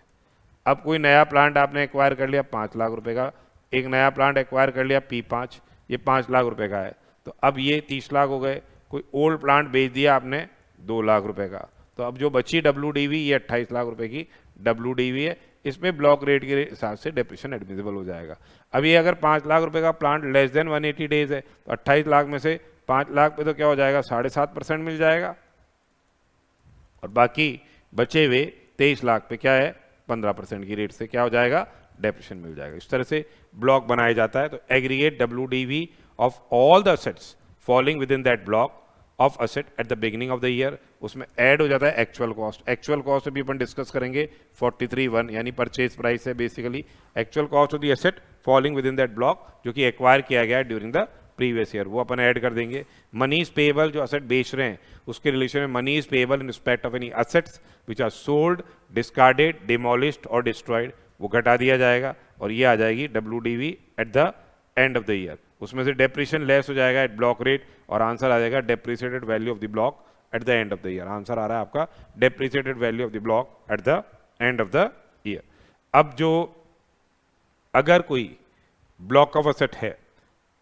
अब कोई नया प्लांट आपने एक्वायर कर लिया 5 लाख रुपए का, एक नया प्लांट एक्वायर कर लिया P5, ये 5 लाख रुपए का है, तो अब ये 30 लाख हो गए। कोई ओल्ड प्लांट बेच दिया आपने 2 लाख रुपए का, तो अब जो बची WDV ये 28 लाख रुपए की WDV है। इसमें ब्लॉक रेट के हिसाब से डेप्रिसिएशन एडमिसिबल हो जाएगा। अब ये अगर 5 लाख रुपए का प्लांट लेस देन 180 डेज है तो 28 लाख में से 5 लाख पे तो क्या हो जाएगा? 7.5% मिल जाएगा। और बाकी बचे हुए 23 लाख पे क्या है 15% की रेट से क्या हो जाएगा, डेप्रिसिएशन मिल जाएगा। इस तरह से ब्लॉक बनाया जाता है। तो aggregate WDV of all the assets falling with in that block of asset eight the beginning of the year, उसमें ऐड हो जाता है एक्चुअल कॉस्ट। एक्चुअल कॉस्ट भी अपन डिस्कस करेंगे 43(1) यानी परचेज प्राइस है basically actual cost of the asset falling with in that block जो कि एक्वायर किया गया है ड्यूरिंग द प्रीवियस ईयर, वो अपन ऐड कर देंगे। मनीज पेएबल, जो असेट बेच रहे हैं उसके रिलेशन में monies payable in respect of any assets which are sold, discarded, demolished और डिस्ट्रॉयड, वो घटा दिया जाएगा और ये आ जाएगी WDV at the end of the year. उसमें से डेप्रिसिएशन लेस हो जाएगा एट ब्लॉक रेट और आंसर आ जाएगा depreciated value of the block at the end of the year. Answer आ रहा है आपका depreciated value of the block at the end of the year. अब जो अगर कोई ब्लॉक ऑफ असेट है,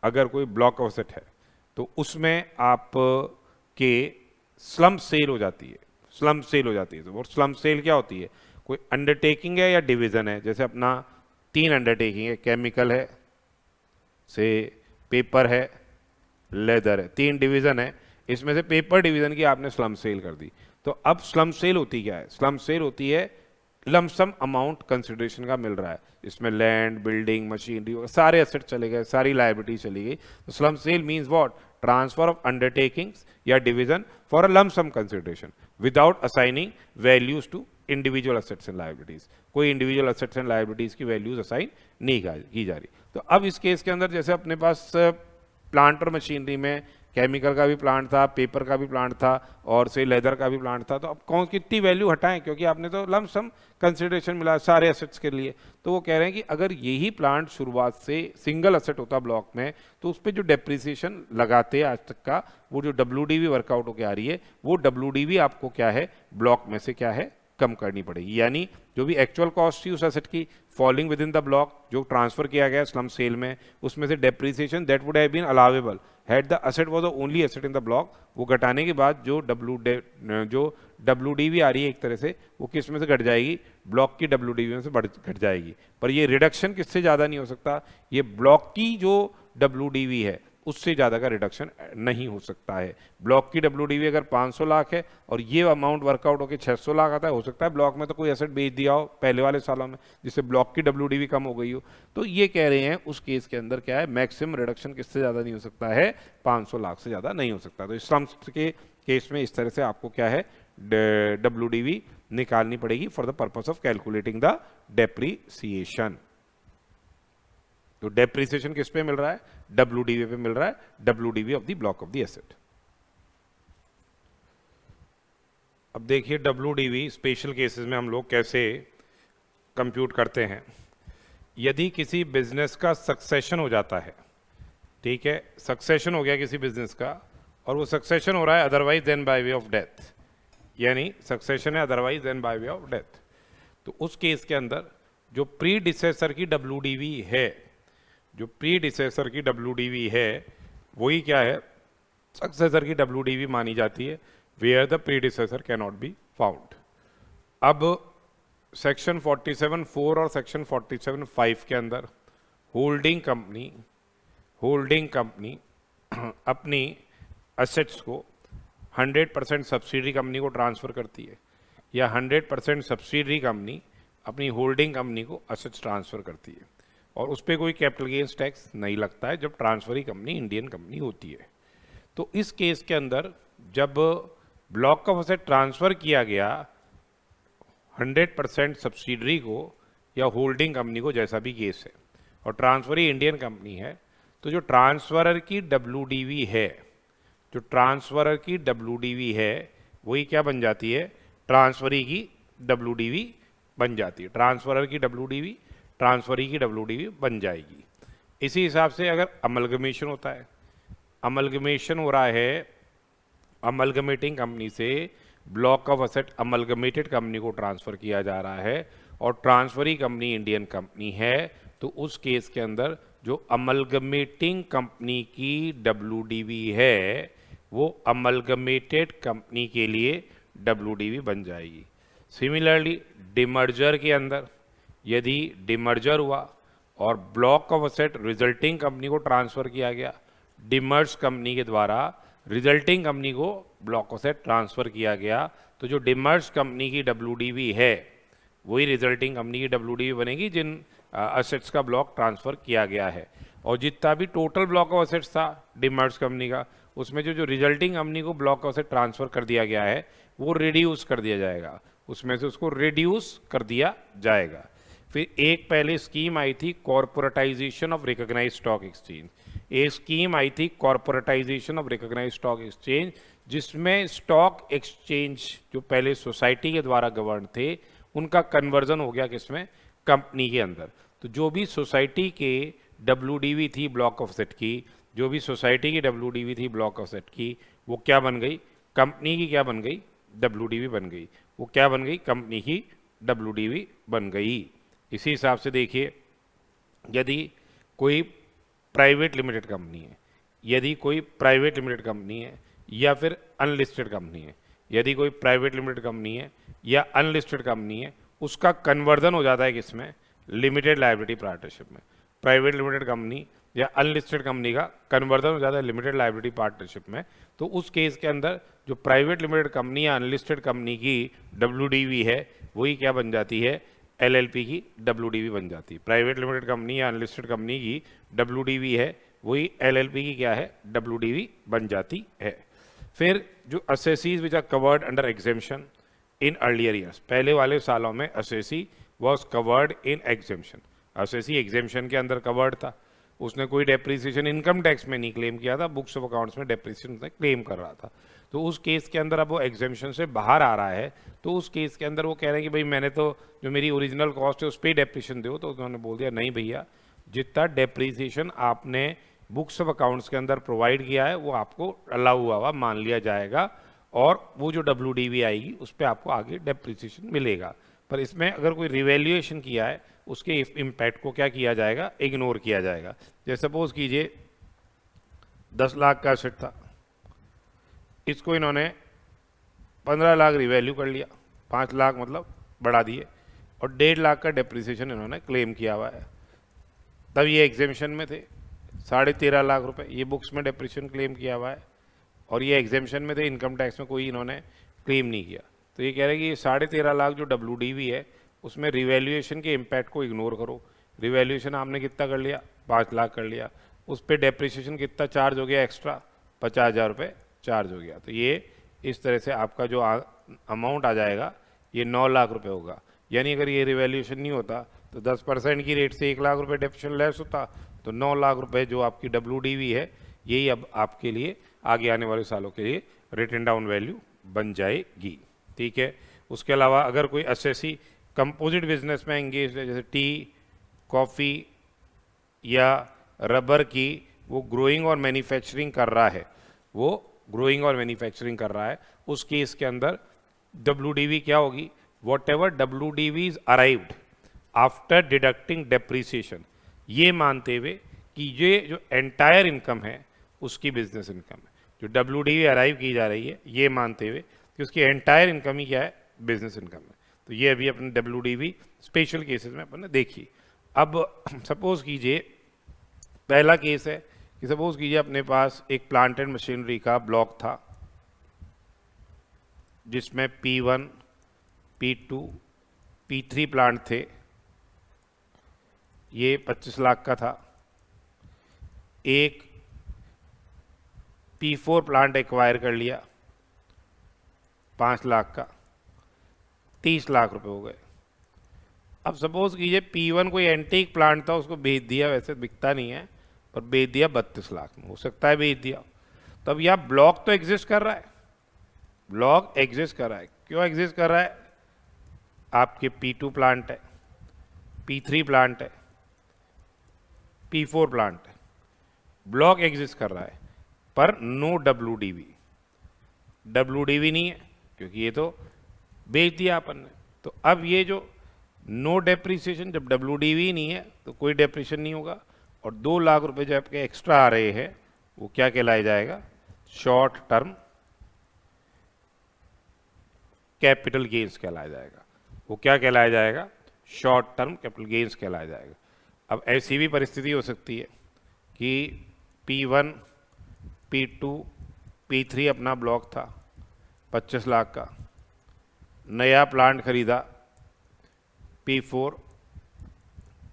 अगर कोई ब्लॉक ऑफ असेट है तो उसमें आप के स्लम सेल हो जाती है, स्लम सेल हो जाती है। तो वो स्लम सेल क्या होती है, कोई अंडरटेकिंग है या डिवीजन है। जैसे अपना 3 अंडरटेकिंग है, केमिकल है, से पेपर है, लेदर है, 3 डिवीजन है, इसमें से पेपर डिवीजन की आपने स्लम सेल कर दी। तो अब स्लम सेल होती क्या है, स्लम सेल होती है लमसम अमाउंट कंसिडरेशन का मिल रहा है, इसमें लैंड, बिल्डिंग, मशीनरी, सारे एसेट चले गए, सारी लायबिलिटी चली गई। तो slump sale means what, transfer of undertakings या division for a lump sum consideration without assigning values to individual assets and liabilities. कोई इंडिविजुअल एसेट्स एंड लायबिलिटीज की वैल्यूज असाइन नहीं की जा रही। तो अब इस केस के अंदर जैसे अपने पास प्लांट और मशीनरी में केमिकल का भी प्लांट था, पेपर का भी प्लांट था और से लेदर का भी प्लांट था, तो अब कौन कितनी वैल्यू हटाएं, क्योंकि आपने तो लम सम कंसिडरेशन मिला सारे एसेट्स के लिए। तो वो कह रहे हैं कि अगर यही प्लांट शुरुआत से सिंगल एसेट होता ब्लॉक में तो उस पर जो डेप्रिसिएशन लगाते आज तक का वो जो WDV वर्कआउट होकर आ रही है, वो WDV आपको क्या है ब्लॉक में से क्या है कम करनी पड़ेगी। यानी जो भी एक्चुअल कॉस्ट थी उस एसेट की falling within the block जो ट्रांसफर किया गया स्लम सेल में, उसमें से depreciation that would have been allowable had the asset was the only asset in the block, वो घटाने के बाद जो WDV आ रही है एक तरह से वो किस में से घट जाएगी, ब्लॉक की WDV में से घट जाएगी। पर ये रिडक्शन किससे ज़्यादा नहीं हो सकता, ये ब्लॉक की जो WDV है उससे ज़्यादा का रिडक्शन नहीं हो सकता है। ब्लॉक की WDV अगर 500 लाख है और ये अमाउंट वर्कआउट होकर 600 लाख आता है, हो सकता है ब्लॉक में तो कोई एसेट बेच दिया हो पहले वाले सालों में जिससे ब्लॉक की WDV कम हो गई हो। तो ये कह रहे हैं उस केस के अंदर क्या है, मैक्सिमम रिडक्शन किससे ज़्यादा नहीं हो सकता है, 500 लाख से ज़्यादा नहीं हो सकता। तो इस के केस में इस तरह से आपको क्या है WDV निकालनी पड़ेगी for the purpose of calculating the depreciation. तो डेप्रिसिएशन किस पे मिल रहा है, WDV पे मिल रहा है, WDV of the block of the asset. अब देखिए WDV स्पेशल केसेस में हम लोग कैसे कंप्यूट करते हैं। यदि किसी बिजनेस का सक्सेशन हो जाता है, ठीक है, सक्सेशन हो गया किसी बिजनेस का और वो सक्सेशन हो रहा है otherwise than by way of death, यानी सक्सेशन है otherwise than by way of death, तो उस केस के अंदर जो प्रीडिसेसर की WDV है, जो प्रीडिसेसर की WDV है वही क्या है, सक्सेसर की WDV मानी जाती है, where the predecessor can not be found. अब सेक्शन 47(4) और सेक्शन 47(5) के अंदर होल्डिंग कंपनी अपनी एसेट्स को 100% सब्सिडरी कंपनी को ट्रांसफ़र करती है या 100% सब्सिडरी कंपनी अपनी होल्डिंग कंपनी को एसेट्स ट्रांसफ़र करती है और उस पर कोई कैपिटल गेन्स टैक्स नहीं लगता है जब ट्रांसफरी कंपनी इंडियन कंपनी होती है। तो इस केस के अंदर जब ब्लॉक ऑफ एसेट ट्रांसफ़र किया गया 100% सब्सिडरी को या होल्डिंग कंपनी को, जैसा भी केस है, और ट्रांसफरी इंडियन कंपनी है, तो जो ट्रांसफरर की WDV है, जो ट्रांसफरर की WDV है वही क्या बन जाती है, ट्रांसफरी की WDV बन जाती है। ट्रांसफरर की WDV ट्रांसफरी की WDV बन जाएगी। इसी हिसाब से अगर अमलगमेशन होता है, अमलगमेशन हो रहा है, अमलगमेटिंग कंपनी से block of asset amalgamated company को ट्रांसफ़र किया जा रहा है और ट्रांसफरी कंपनी इंडियन कंपनी है, तो उस केस के अंदर जो अमलगमेटिंग कंपनी की WDV है वो अमलगमेटेड कंपनी के लिए WDV बन जाएगी। सिमिलरली डिमर्जर के अंदर यदि डिमर्जर हुआ और block of asset resulting company को ट्रांसफ़र किया गया, डिमर्ज कंपनी के द्वारा रिजल्टिंग कंपनी को ब्लॉक असेट ट्रांसफ़र किया गया, तो जो डिमर्ज कंपनी की डब्ल्यूडीवी है वही रिजल्टिंग कंपनी की डब्ल्यूडीवी बनेगी जिन असेट्स का ब्लॉक ट्रांसफ़र किया गया है। और जितना भी टोटल ब्लॉक ऑफ असेट्स था डिमर्ज कंपनी का, उसमें जो रिजल्टिंग कंपनी को ब्लॉक ऑफ असेट ट्रांसफ़र कर दिया गया है वो रिड्यूस कर दिया जाएगा, उसमें से उसको रिड्यूस कर दिया जाएगा। फिर एक पहले स्कीम आई थी corporatisation of recognise stock exchange, एक स्कीम आई थी corporatisation of recognise stock exchange, जिसमें स्टॉक एक्सचेंज जो पहले सोसाइटी के द्वारा गवर्न थे उनका कन्वर्जन हो गया किसमें, कंपनी के अंदर। तो जो भी सोसाइटी के डब्ल्यूडीवी थी ब्लॉक ऑफ सेट की, जो भी सोसाइटी की डब्ल्यूडीवी थी ब्लॉक ऑफ सेट की, वो क्या बन गई, कंपनी की क्या बन गई, डब्ल्यूडीवी बन गई। वो क्या बन गई, कंपनी की डब्ल्यूडीवी बन गई। इसी हिसाब से देखिए, यदि कोई प्राइवेट लिमिटेड कंपनी है, यदि कोई प्राइवेट लिमिटेड कंपनी है या फिर अनलिस्टेड कंपनी है, यदि कोई प्राइवेट लिमिटेड कंपनी है या अनलिस्टेड कंपनी है, उसका कन्वर्जन हो जाता है किसमें, लिमिटेड लायबिलिटी पार्टनरशिप में। प्राइवेट लिमिटेड कंपनी या अनलिस्टेड कंपनी का कन्वर्जन हो जाता है लिमिटेड लायबिलिटी पार्टनरशिप में, तो उस केस के अंदर जो प्राइवेट लिमिटेड कंपनी या अनलिस्टेड कंपनी की डब्ल्यूडीवी है वही क्या बन जाती है, एलएलपी की डब्ल्यूडीवी बन जाती है। प्राइवेट लिमिटेड कंपनी या अनलिस्टेड कंपनी की डब्ल्यूडीवी है वही एलएलपी की क्या है, डब्ल्यूडीवी बन जाती है। फिर जो assessees which are covered under exemption in earlier years, पहले वाले सालों में assessee was covered in exemption, assessee exemption के अंदर कवर्ड था, उसने कोई डेप्रिसिएशन इनकम टैक्स में नहीं क्लेम किया था, बुक्स ऑफ अकाउंट्स में डेप्रिसिएशन क्लेम कर रहा था। तो उस केस के अंदर अब वो एग्जेम्पशन से बाहर आ रहा है, तो उस केस के अंदर वो कह रहे हैं कि भाई मैंने तो जो मेरी ओरिजिनल कॉस्ट है उस पर डेप्रिसिएशन दो, तो उन्होंने बोल दिया नहीं भैया, जितना डेप्रिसिएशन आपने बुक्स ऑफ अकाउंट्स के अंदर प्रोवाइड किया है वो आपको अलाउ हुआ मान लिया जाएगा, और वो जो डब्ल्यूडीवी आएगी उस पर आपको आगे डेप्रिसिएशन मिलेगा। पर इसमें अगर कोई रिवैल्यूएशन किया है उसके इम्पैक्ट को क्या किया जाएगा, इग्नोर किया जाएगा। जैसे सपोज कीजिए 10 लाख का एसेट था, इसको इन्होंने 15 लाख रिवैल्यू कर लिया, 5 लाख मतलब बढ़ा दिए, और 1.5 लाख का डेप्रिसिएशन इन्होंने क्लेम किया हुआ है। तब ये एग्जेम्पशन में थे, 13.5 लाख रुपए ये बुक्स में डेप्रिसिएशन क्लेम किया हुआ है, और ये एग्जेम्पशन में थे, इनकम टैक्स में कोई इन्होंने क्लेम नहीं किया। तो ये कह रहे हैं कि ये 13.5 लाख जो डब्ल्यूडीवी है उसमें रिवैल्यूएशन के इम्पैक्ट को इग्नोर करो। रिवैल्यूएशन आपने कितना कर लिया, 5 लाख कर लिया, उस पर डेप्रिसिएशन कितना चार्ज हो गया, एक्स्ट्रा 50,000 रुपये चार्ज हो गया। तो ये इस तरह से आपका जो अमाउंट आ जाएगा ये 9 लाख रुपए होगा। यानी अगर ये रिवैल्यूएशन नहीं होता तो 10% की रेट से 1 लाख रुपए डेप्रिसिएशन लेस होता, तो 9 लाख रुपए जो आपकी डब्ल्यूडीवी है यही अब आपके लिए आगे आने वाले सालों के लिए रिटन डाउन वैल्यू बन जाएगी। ठीक है। उसके अलावा अगर कोई असेसी कंपोजिट बिजनेस में एंगेज है, जैसे टी, कॉफ़ी या रबर की, वो ग्रोइंग और मैन्युफैक्चरिंग कर रहा है, वो ग्रोइंग और मैन्युफैक्चरिंग कर रहा है, उस केस के अंदर डब्ल्यूडीवी क्या होगी, what ever WDV is arrived after deducting depreciation, ये मानते हुए कि ये जो एंटायर इनकम है उसकी बिजनेस इनकम है। जो डब्ल्यूडीवी अराइव की जा रही है ये मानते हुए कि उसकी एंटायर इनकम ही क्या है, बिजनेस इनकम है। तो ये अभी अपने डब्ल्यूडीवी स्पेशल केसेस में अपन ने देखी। अब सपोज कीजिए पहला केस है कि सपोज कीजिए अपने पास एक प्लांट एंड मशीनरी का ब्लॉक था जिसमें P1, P2, P3 प्लांट थे, ये 25 लाख का था। एक P4 प्लांट एक्वायर कर लिया 5 लाख का, 30 लाख रुपए हो गए। अब सपोज कीजिए P1 कोई एंटीक प्लांट था, उसको बेच दिया, वैसे बिकता नहीं है पर बेच दिया 32 लाख में, हो सकता है बेच दिया। तो अब यहाँ ब्लॉक तो एग्जिस्ट कर रहा है, ब्लॉक एग्जिस्ट कर रहा है। क्यों एग्जिस्ट कर रहा है, आपके P2 प्लांट है, P3 प्लांट है, P4 प्लांट है, ब्लॉक एग्जिस्ट कर रहा है पर नो डब्ल्यूडीवी, डब्ल्यूडीवी नहीं है क्योंकि ये तो बेच दिया अपन ने। तो अब ये जो नो डेप्रिसिएशन, जब डब्ल्यूडीवी नहीं है तो कोई डेप्रिसिएशन नहीं होगा, और 2 लाख रुपए जो आपके एक्स्ट्रा आ रहे हैं वो क्या कहलाया जाएगा, शॉर्ट टर्म कैपिटल गेन्स कहलाया जाएगा। वो क्या कहलाया जाएगा, शॉर्ट टर्म कैपिटल गेन्स कहलाया जाएगा। अब ऐसी भी परिस्थिति हो सकती है कि P1, P2, P3 अपना ब्लॉक था 25 लाख का, नया प्लांट खरीदा P4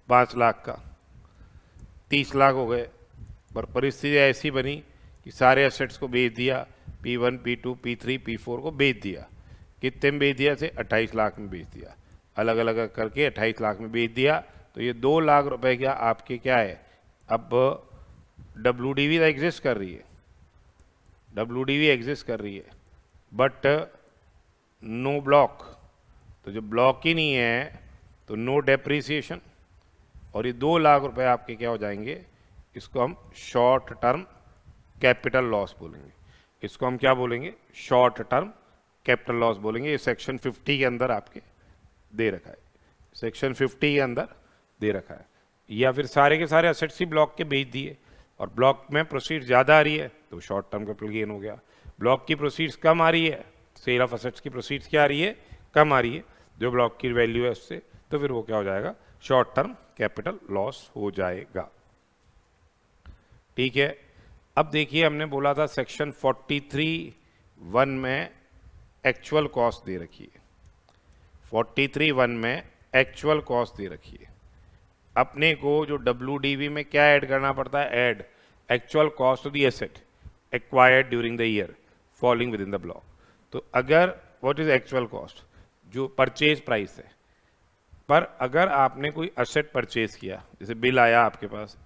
5 लाख का, 30 लाख हो गए। पर परिस्थिति ऐसी बनी कि सारे एसेट्स को बेच दिया, P1 P2 P3 P4 को बेच दिया। कितने में बेच दिया? से 28 लाख में बेच दिया, अलग अलग करके 28 लाख में बेच दिया। तो ये 2 लाख रुपए क्या आपके क्या है? अब WDV एग्जिस्ट कर रही है, WDV एग्जिस्ट कर रही है, बट नो ब्लॉक। तो जब ब्लॉक ही नहीं है तो नो डेप्रिसिएशन, और ये 2 लाख रुपए आपके क्या हो जाएंगे? इसको हम शॉर्ट टर्म कैपिटल लॉस बोलेंगे। इसको हम क्या बोलेंगे? शॉर्ट टर्म कैपिटल लॉस बोलेंगे। ये सेक्शन 50 के अंदर आपके दे रखा है, सेक्शन 50 के अंदर दे रखा है। या फिर सारे के सारे असेट्स ही ब्लॉक के बेच दिए और ब्लॉक में प्रोसीड ज़्यादा आ रही है तो शॉर्ट टर्म कैपिटल गेन हो गया। ब्लॉक की प्रोसीड्स कम आ रही है, सेल ऑफ असेट्स की प्रोसीड्स क्या आ रही है? कम आ रही है, जो ब्लॉक की वैल्यू है उससे, तो फिर वो क्या हो जाएगा? शॉर्ट टर्म कैपिटल लॉस हो जाएगा। ठीक है। अब देखिए, हमने बोला था सेक्शन 43(1) में एक्चुअल कॉस्ट दे रखी है, 43(1) में एक्चुअल कॉस्ट दे रखी है। अपने को जो WDV में क्या ऐड करना पड़ता है? Add actual cost of the asset acquired during the year falling within the block. तो अगर व्हाट इज एक्चुअल कॉस्ट? जो परचेज प्राइस है। पर अगर आपने कोई असेट परचेज किया, जैसे बिल आया आपके पास,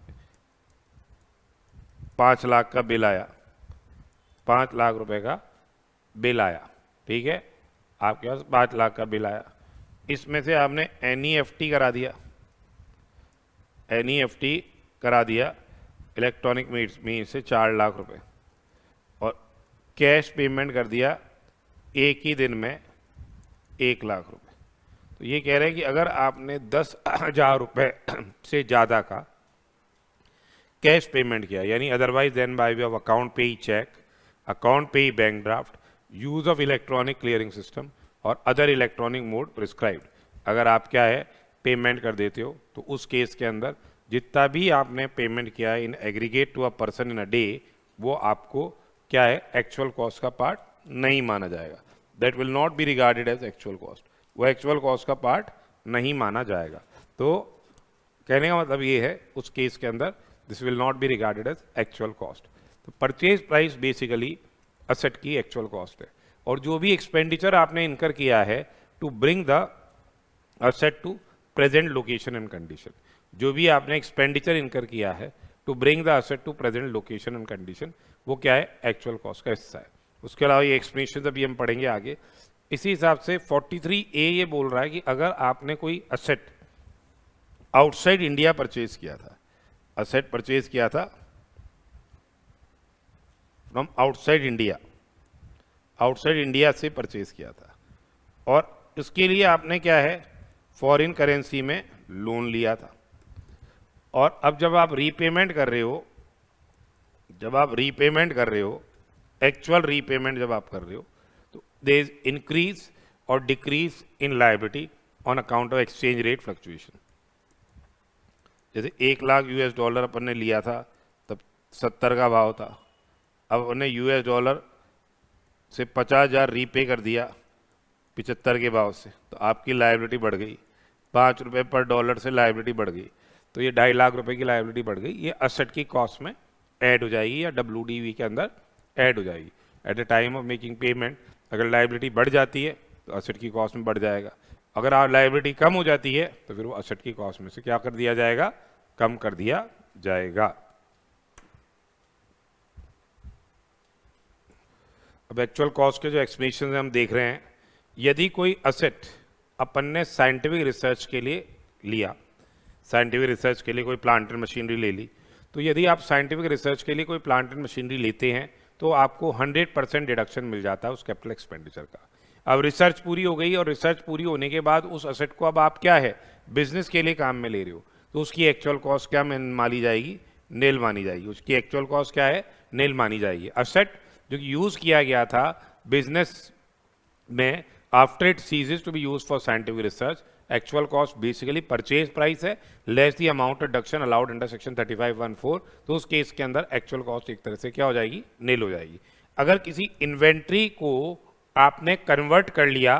5 लाख का बिल आया, 5 लाख रुपए का बिल आया, ठीक है, आपके पास 5 लाख का बिल आया। इसमें से आपने NEFT करा दिया, NEFT करा दिया इलेक्ट्रॉनिक मीन्स से 4 लाख रुपए, और कैश पेमेंट कर दिया एक ही दिन में 1 लाख रुपए। तो ये कह रहे हैं कि अगर आपने 10,000 रुपये से ज़्यादा का कैश पेमेंट किया, यानी otherwise than by way of account payee cheque, account payee bank draft, use of electronic clearing system और अदर इलेक्ट्रॉनिक मोड प्रिस्क्राइब्ड, अगर आप क्या है पेमेंट कर देते हो, तो उस केस के अंदर जितना भी आपने पेमेंट किया है in aggregate to a person in a day, वो आपको क्या है? एक्चुअल कॉस्ट का पार्ट नहीं माना जाएगा। That will not be regarded as actual cost, वो एक्चुअल कॉस्ट का पार्ट नहीं माना जाएगा। तो कहने का मतलब ये है, उस केस के अंदर this will not be regarded as actual cost. तो परचेज प्राइस बेसिकली असेट की एक्चुअल कॉस्ट है, और जो भी एक्सपेंडिचर आपने इनकर किया है to bring the asset to present location and condition, जो भी आपने एक्सपेंडिचर इनकर किया है to bring the asset to present location and condition, वो क्या है? एक्चुअल कॉस्ट का हिस्सा है। उसके अलावा ये एक्सप्लेनेशन अभी हम पढ़ेंगे आगे। इसी हिसाब से 43A ये बोल रहा है कि अगर आपने कोई असेट आउटसाइड इंडिया परचेज किया था, असेट परचेज किया था from outside India, outside India से परचेज किया था, और इसके लिए आपने क्या है? फॉरेन करेंसी में लोन लिया था, और अब जब आप रीपेमेंट कर रहे हो, जब आप रीपेमेंट कर रहे हो, एक्चुअल रीपेमेंट जब आप कर रहे हो, तो देयर इज इंक्रीज और decrease in liability on account of exchange rate fluctuation. जैसे 1 लाख $US अपन ने लिया था, तब 70 का भाव था, अब अपने $US से 50,000 रीपे कर दिया 75 के भाव से, तो आपकी लायबिलिटी बढ़ गई, 5 रुपये पर डॉलर से लायबिलिटी बढ़ गई, तो ये 2.5 लाख रुपए की लायबिलिटी बढ़ गई। ये असेट की कॉस्ट में ऐड हो जाएगी या WDV के अंदर ऐड हो जाएगी। Eight the time of making payment अगर लायबिलिटी बढ़ जाती है तो असेट की कॉस्ट में बढ़ जाएगा, अगर आप लायबिलिटी कम हो जाती है तो फिर वो असेट की कॉस्ट में से क्या कर दिया जाएगा? कम कर दिया जाएगा। अब एक्चुअल कॉस्ट के जो एक्सप्लेनेशन हम देख रहे हैं, यदि कोई असेट अपन ने साइंटिफिक रिसर्च के लिए लिया, साइंटिफिक रिसर्च के लिए कोई प्लांट एंड मशीनरी ले ली, तो यदि आप साइंटिफिक रिसर्च के लिए कोई प्लांट एंड मशीनरी लेते हैं तो आपको 100% डिडक्शन मिल जाता है उस कैपिटल एक्सपेंडिचर का। अब रिसर्च पूरी हो गई, और रिसर्च पूरी होने के बाद उस असेट को अब आप क्या है? बिजनेस के लिए काम में ले रहे हो, तो उसकी एक्चुअल कॉस्ट क्या मानी जाएगी? नील मानी जाएगी। उसकी एक्चुअल कॉस्ट क्या है? नील मानी जाएगी। असेट जो यूज़ किया गया था बिजनेस में, after it ceases to be use for scientific research, actual cost basically purchase price है less the amount deduction allowed under section 35(1)(4, तो उस केस के अंदर एक्चुअल कॉस्ट एक तरह से क्या हो जाएगी? नील हो जाएगी। अगर किसी इन्वेंट्री को आपने कन्वर्ट कर लिया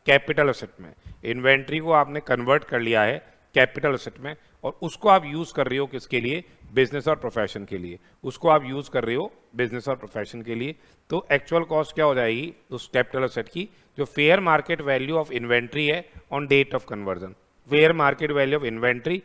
कैपिटल एसेट में, इन्वेंट्री को आपने कन्वर्ट कर लिया है कैपिटल एसेट में, और उसको आप यूज कर रहे हो किसके लिए, बिजनेस और प्रोफेशन के लिए, उसको आप यूज कर रहे हो बिजनेस और प्रोफेशन के लिए, तो एक्चुअल कॉस्ट क्या हो जाएगी उस कैपिटल एसेट की, जो fair market value of inventory है on date of conversion, fair market value of inventory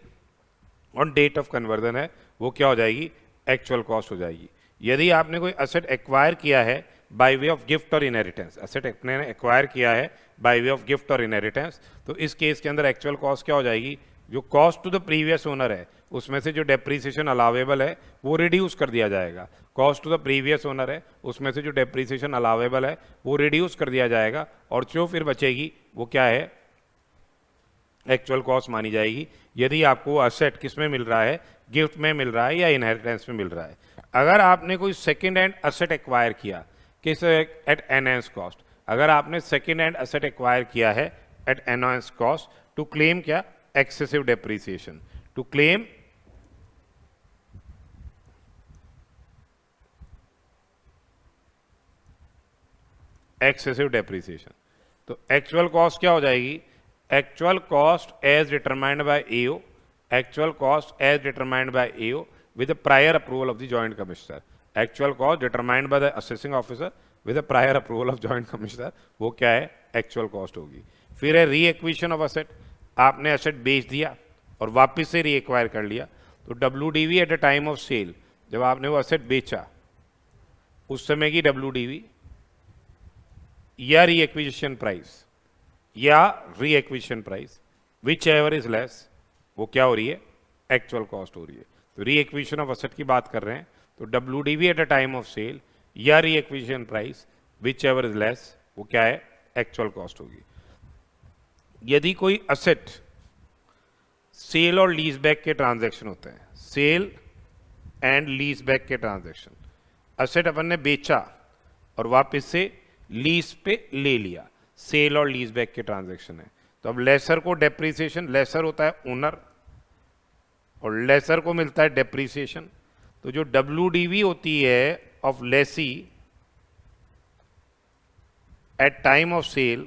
on date of conversion है, वो क्या हो जाएगी, एक्चुअल कॉस्ट हो जाएगी। यदि आपने कोई एसेट एक्वायर किया है बाय वे ऑफ गिफ्ट और इनहेरिटेंस, एसेट आपने एक्वायर किया है बाय वे ऑफ गिफ्ट और इनहेरिटेंस, तो इस केस के अंदर एक्चुअल कॉस्ट क्या हो जाएगी, जो cost to the previous owner है उसमें से जो डेप्रीसिएशन अलावेबल है वो रिड्यूस कर दिया जाएगा, cost to the previous owner है उसमें से जो डेप्रीसिएशन अलावेबल है वो रिड्यूस कर दिया जाएगा, और जो फिर बचेगी वो क्या है, एक्चुअल कॉस्ट मानी जाएगी। यदि आपको असेट किस में मिल रहा है, गिफ्ट में मिल रहा है या इनहेरिटेंस में मिल रहा है। अगर आपने कोई सेकेंड हैंड असेट एक्वायर किया किस एट एनहांस कॉस्ट, अगर आपने सेकेंड हैंड असेट एक्वायर किया है at enhance cost to claim क्या, excessive depreciation, to claim excessive depreciation, तो एक्चुअल कॉस्ट क्या हो जाएगी, actual cost as determined by AO, actual cost as determined by AO with the prior approval of the joint commissioner, actual cost determined by the assessing officer with the prior approval of joint commissioner, वो क्या है, actual cost होगी। फिर है रीएक्विजिशन of asset, आपने asset बेच दिया और वापस से रीएक्वायर कर लिया, तो WDV at the time of sale, जब आपने वो एसेट बेचा उस समय की WDV या रीएक्विजिशन प्राइस या reacquisition price, which ever is less, वो क्या हो रही है, एक्चुअल कॉस्ट हो रही है। तो रीएक्विजिशन ऑफ एसेट की बात कर रहे हैं तो WDV at a time of sale या reacquisition price which ever is less, वो क्या है, एक्चुअल कॉस्ट होगी। यदि कोई असेट सेल और लीज बैक के ट्रांजैक्शन होते हैं, सेल एंड लीज बैक के ट्रांजैक्शन, असेट अपन ने बेचा और वापस से लीज पे ले लिया, सेल और लीज बैक के ट्रांजैक्शन है, तो अब लेसर को डेप्रीसिएशन, लेसर होता है ओनर और लेसर को मिलता है डेप्रीसिएशन, तो जो WDV होती है of lessee at time of sale,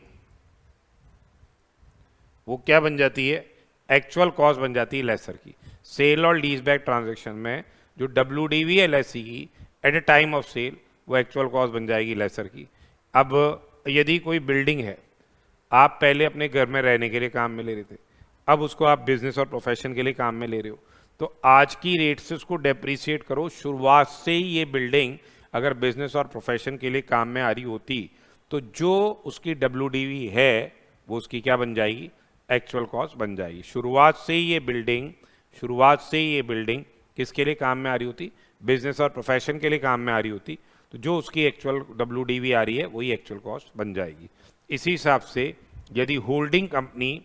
वो क्या बन जाती है, एक्चुअल कॉस्ट बन जाती है लेसर की। सेल और लीज बैक ट्रांजेक्शन में जो WDV है लेसी की at a time of sale, वो एक्चुअल कॉस्ट बन जाएगी लेसर की। अब यदि कोई बिल्डिंग है, आप पहले अपने घर में रहने के लिए काम में ले रहे थे, अब उसको आप बिजनेस और प्रोफेशन के लिए काम में ले रहे हो, तो आज की रेट से उसको डेप्रीशिएट करो। शुरुआत से ही ये बिल्डिंग अगर बिजनेस और प्रोफेशन के लिए काम में आ रही होती तो जो उसकी WDV है वो उसकी क्या बन जाएगी, एक्चुअल कॉस्ट बन जाएगी। शुरुआत से ही ये बिल्डिंग किसके लिए काम में आ रही होती, बिजनेस और प्रोफेशन के लिए काम में आ रही होती, तो जो उसकी एक्चुअल WDV आ रही है वही एक्चुअल कॉस्ट बन जाएगी। इसी हिसाब से यदि होल्डिंग कंपनी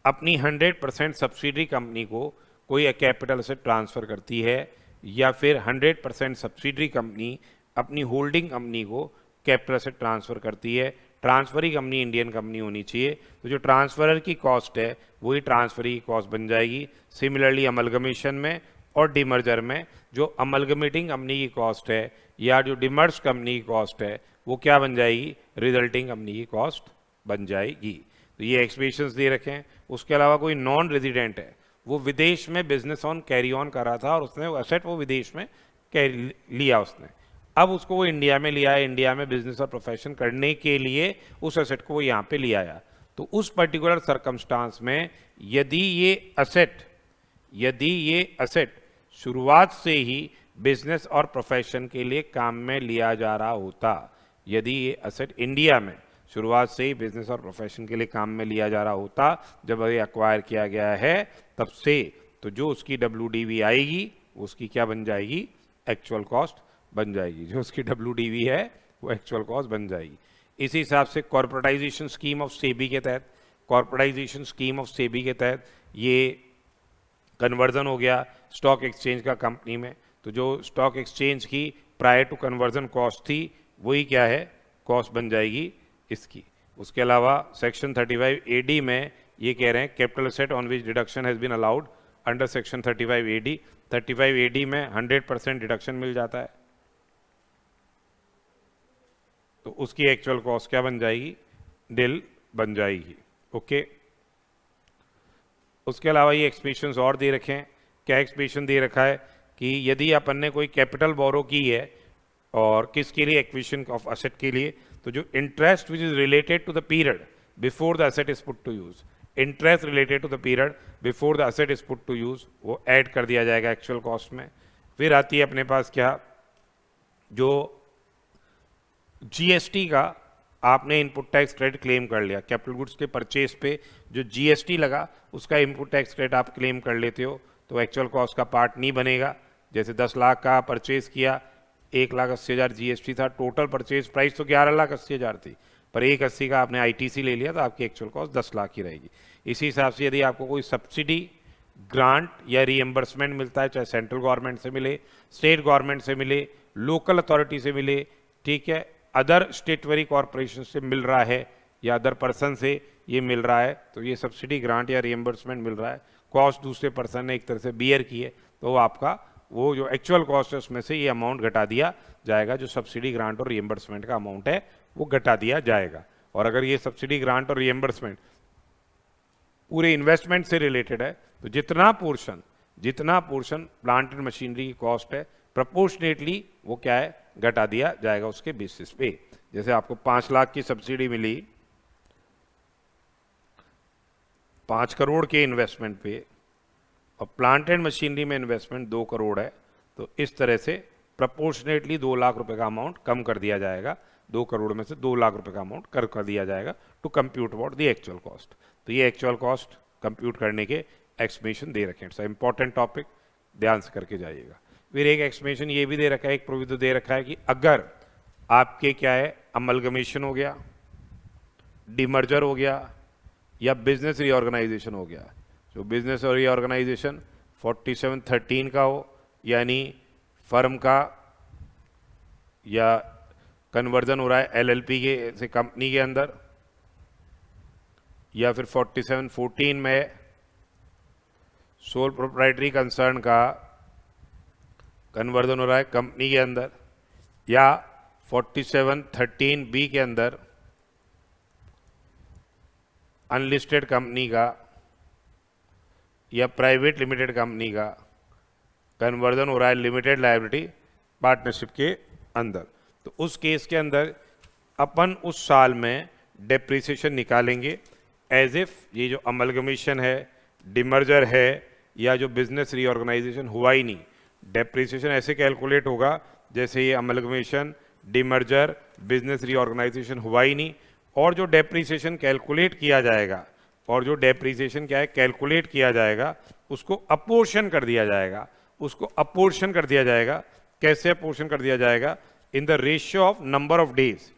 अपनी 100% सब्सिडरी कंपनी को कोई कैपिटल एसेट ट्रांसफर करती है या फिर 100% सब्सिडरी कंपनी अपनी होल्डिंग कंपनी को कैपिटल एसेट ट्रांसफर करती है, ट्रांसफरी कंपनी इंडियन कंपनी होनी चाहिए, तो जो ट्रांसफरर की कॉस्ट है वही ट्रांसफरी की कॉस्ट बन जाएगी। सिमिलरली अमलगमेशन में और डिमर्जर में जो अमलगमेटिंग कंपनी की कॉस्ट है या जो डिमर्ज कंपनी की कॉस्ट है वो क्या बन जाएगी, रिजल्टिंग कंपनी की कॉस्ट बन जाएगी। तो ये एक्सप्रेशंस दे रखे हैं। उसके अलावा कोई नॉन रेजिडेंट है, वो विदेश में बिजनेस ऑन कैरी ऑन कर रहा था और उसने एसेट वो विदेश में लिया उसने, अब उसको वो इंडिया में लिया है, इंडिया में बिजनेस और प्रोफेशन करने के लिए उस एसेट को वो यहाँ पे ले आया, तो उस पर्टिकुलर सर्कमस्टांस में यदि ये एसेट शुरुआत से ही बिजनेस और प्रोफेशन के लिए काम में लिया जा रहा होता, यदि ये एसेट इंडिया में शुरुआत से ही बिजनेस और प्रोफेशन के लिए काम में लिया जा रहा होता जब ये एक्वायर किया गया है तब से, तो जो उसकी WDV आएगी उसकी क्या बन जाएगी, एक्चुअल कॉस्ट बन जाएगी। जो उसकी WDV है वो एक्चुअल कॉस्ट बन जाएगी। इसी हिसाब से कॉर्पोरेटाइजेशन स्कीम ऑफ सेबी के तहत ये कन्वर्जन हो गया स्टॉक एक्सचेंज का कंपनी में, तो जो स्टॉक एक्सचेंज की प्रायर टू कन्वर्जन कॉस्ट थी वही क्या है, कॉस्ट बन जाएगी इसकी। उसके अलावा सेक्शन 35 AD में ये कह रहे हैं capital asset on which deduction has been allowed under section 35 AD में 100% डिडक्शन मिल जाता है। तो उसकी एक्चुअल कॉस्ट क्या बन जाएगी, डिल बन जाएगी। ओके, उसके अलावा ये एक्सप्रेशंस और दे रखे हैं। क्या एक्सप्रेशन दे रखा है कि यदि अपन ने कोई कैपिटल बोरो की है और किसके लिए, एक्विजिशन ऑफ असेट के लिए, तो जो interest which is related to the period before the asset is put to use, interest related to the period before the asset is put to use, वो ऐड कर दिया जाएगा एक्चुअल कॉस्ट में। फिर आती है अपने पास क्या, जो जीएसटी का आपने इनपुट टैक्स क्रेडिट क्लेम कर लिया, कैपिटल गुड्स के परचेज पे जो जीएसटी लगा उसका इनपुट टैक्स क्रेडिट आप क्लेम कर लेते हो, तो एक्चुअल कॉस्ट का पार्ट नहीं बनेगा। जैसे 10 लाख का परचेज किया, 1,80,000 जीएसटी था, टोटल परचेज प्राइस तो 11,80,000 थी, पर 1,80 का आपने आईटीसी ले लिया तो आपकी एक्चुअल कॉस्ट 10 लाख ही रहेगी। इसी हिसाब से यदि आपको कोई सब्सिडी, ग्रांट या रीएम्बर्समेंट मिलता है, चाहे सेंट्रल गवर्नमेंट से मिले, स्टेट गवर्नमेंट से मिले, लोकल अथॉरिटी से मिले, ठीक है, अदर स्टेटरी कॉरपोरेशन से मिल रहा है या अदर पर्सन से ये मिल रहा है, तो ये सब्सिडी, ग्रांट या रिएम्बर्समेंट मिल रहा है, कॉस्ट दूसरे पर्सन ने एक तरह से बियर की है, तो आपका वो जो एक्चुअल कॉस्ट है उसमें से ये अमाउंट घटा दिया जाएगा, जो सब्सिडी, ग्रांट और रिएम्बर्समेंट का अमाउंट है वो घटा दिया जाएगा। और अगर ये सब्सिडी, ग्रांट और रिएम्बर्समेंट पूरे इन्वेस्टमेंट से रिलेटेड है, तो जितना पोर्शन प्लांट एंड मशीनरी की कॉस्ट है, प्रोपोर्शनेटली वो क्या है, घटा दिया जाएगा उसके बेसिस पे। जैसे आपको 5 लाख की सब्सिडी मिली 5 करोड़ के इन्वेस्टमेंट पे, और प्लांट एंड मशीनरी में इन्वेस्टमेंट 2 करोड़ है, तो इस तरह से प्रोपोर्शनेटली 2 लाख रुपए का अमाउंट कम कर दिया जाएगा, 2 करोड़ में से 2 लाख रुपए का अमाउंट कर दिया जाएगा to compute about the actual cost. तो ये एक्चुअल कॉस्ट कंप्यूट करने के एक्सप्लेनेशन दे रखे हैं। इट्स इंपॉर्टेंट टॉपिक, ध्यान से करके जाइएगा। फिर एक एक्सप्लेनेशन ये भी दे रखा है, एक प्रोविजन दे रखा है कि अगर आपके क्या है, अमलगमेशन हो गया, डिमर्जर हो गया या बिजनेस रीऑर्गेनाइजेशन हो गया, जो बिजनेस और रीऑर्गेनाइजेशन 4713 का हो, यानी फर्म का या कन्वर्जन हो रहा है एलएलपी के से कंपनी के अंदर, या फिर 4714 में सोल प्रोप्राइटरी कंसर्न का कन्वर्जन हो रहा है कंपनी के अंदर, या 4713 बी के अंदर अनलिस्टेड कंपनी का या प्राइवेट लिमिटेड कंपनी का कन्वर्जन हो रहा है लिमिटेड लायबिलिटी पार्टनरशिप के अंदर। तो उस केस के अंदर अपन उस साल में डेप्रिसिएशन निकालेंगे एज इफ ये जो अमलगमेशन है, डिमर्जर है या जो बिजनेस रीऑर्गेनाइजेशन हुआ ही नहीं, डेप्रिसिएशन ऐसे कैलकुलेट होगा जैसे ये अमलगमेशन, डिमर्जर, बिजनेस रीऑर्गेनाइजेशन हुआ ही नहीं, और जो डेप्रिसिएशन कैलकुलेट किया जाएगा, और जो डेप्रिसिएशन क्या है कैलकुलेट किया जाएगा, उसको अपोर्शन कर दिया जाएगा, उसको अपोर्शन कर दिया जाएगा। कैसे अपोर्शन कर दिया जाएगा? In the ratio of number of days,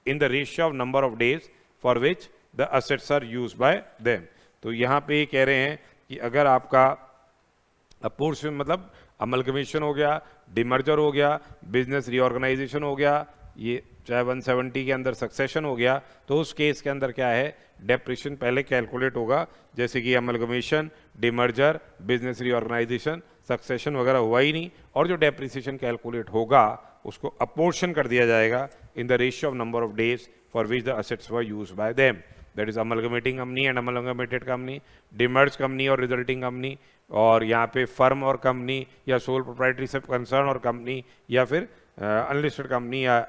in the ratio of number of days for which the assets are used by them. तो यहाँ पे ये कह रहे हैं कि अगर आपका अपोर्शन मतलब अमलगमेशन हो गया, डिमर्जर हो गया, बिजनेस रीऑर्गेनाइजेशन हो गया, ये चाहे 170 के अंदर सक्सेशन हो गया, तो उस केस के अंदर क्या है, डेप्रिसिएशन पहले कैलकुलेट होगा जैसे कि amalgamation, demerger, business reorganisation, succession वगैरह हुआ ही नहीं, और जो डेप्रिसिएशन कैलकुलेट होगा उसको अपोर्शन कर दिया जाएगा in the ratio of number of days for which the assets were used by them, that is amalgamating company and amalgamated company, demerge company और रिजल्टिंग कंपनी, और यहाँ पे फर्म और कंपनी या सोल प्रोप्राइटरी से कंसर्न और company, या फिर अनलिस्टेड कंपनी या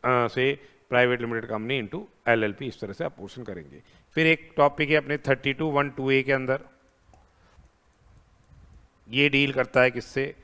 से private limited company into LLP, इस तरह से अपोर्शन करेंगे। फिर एक टॉपिक है अपने 32(1)(2)(a) के अंदर, ये डील करता है किससे?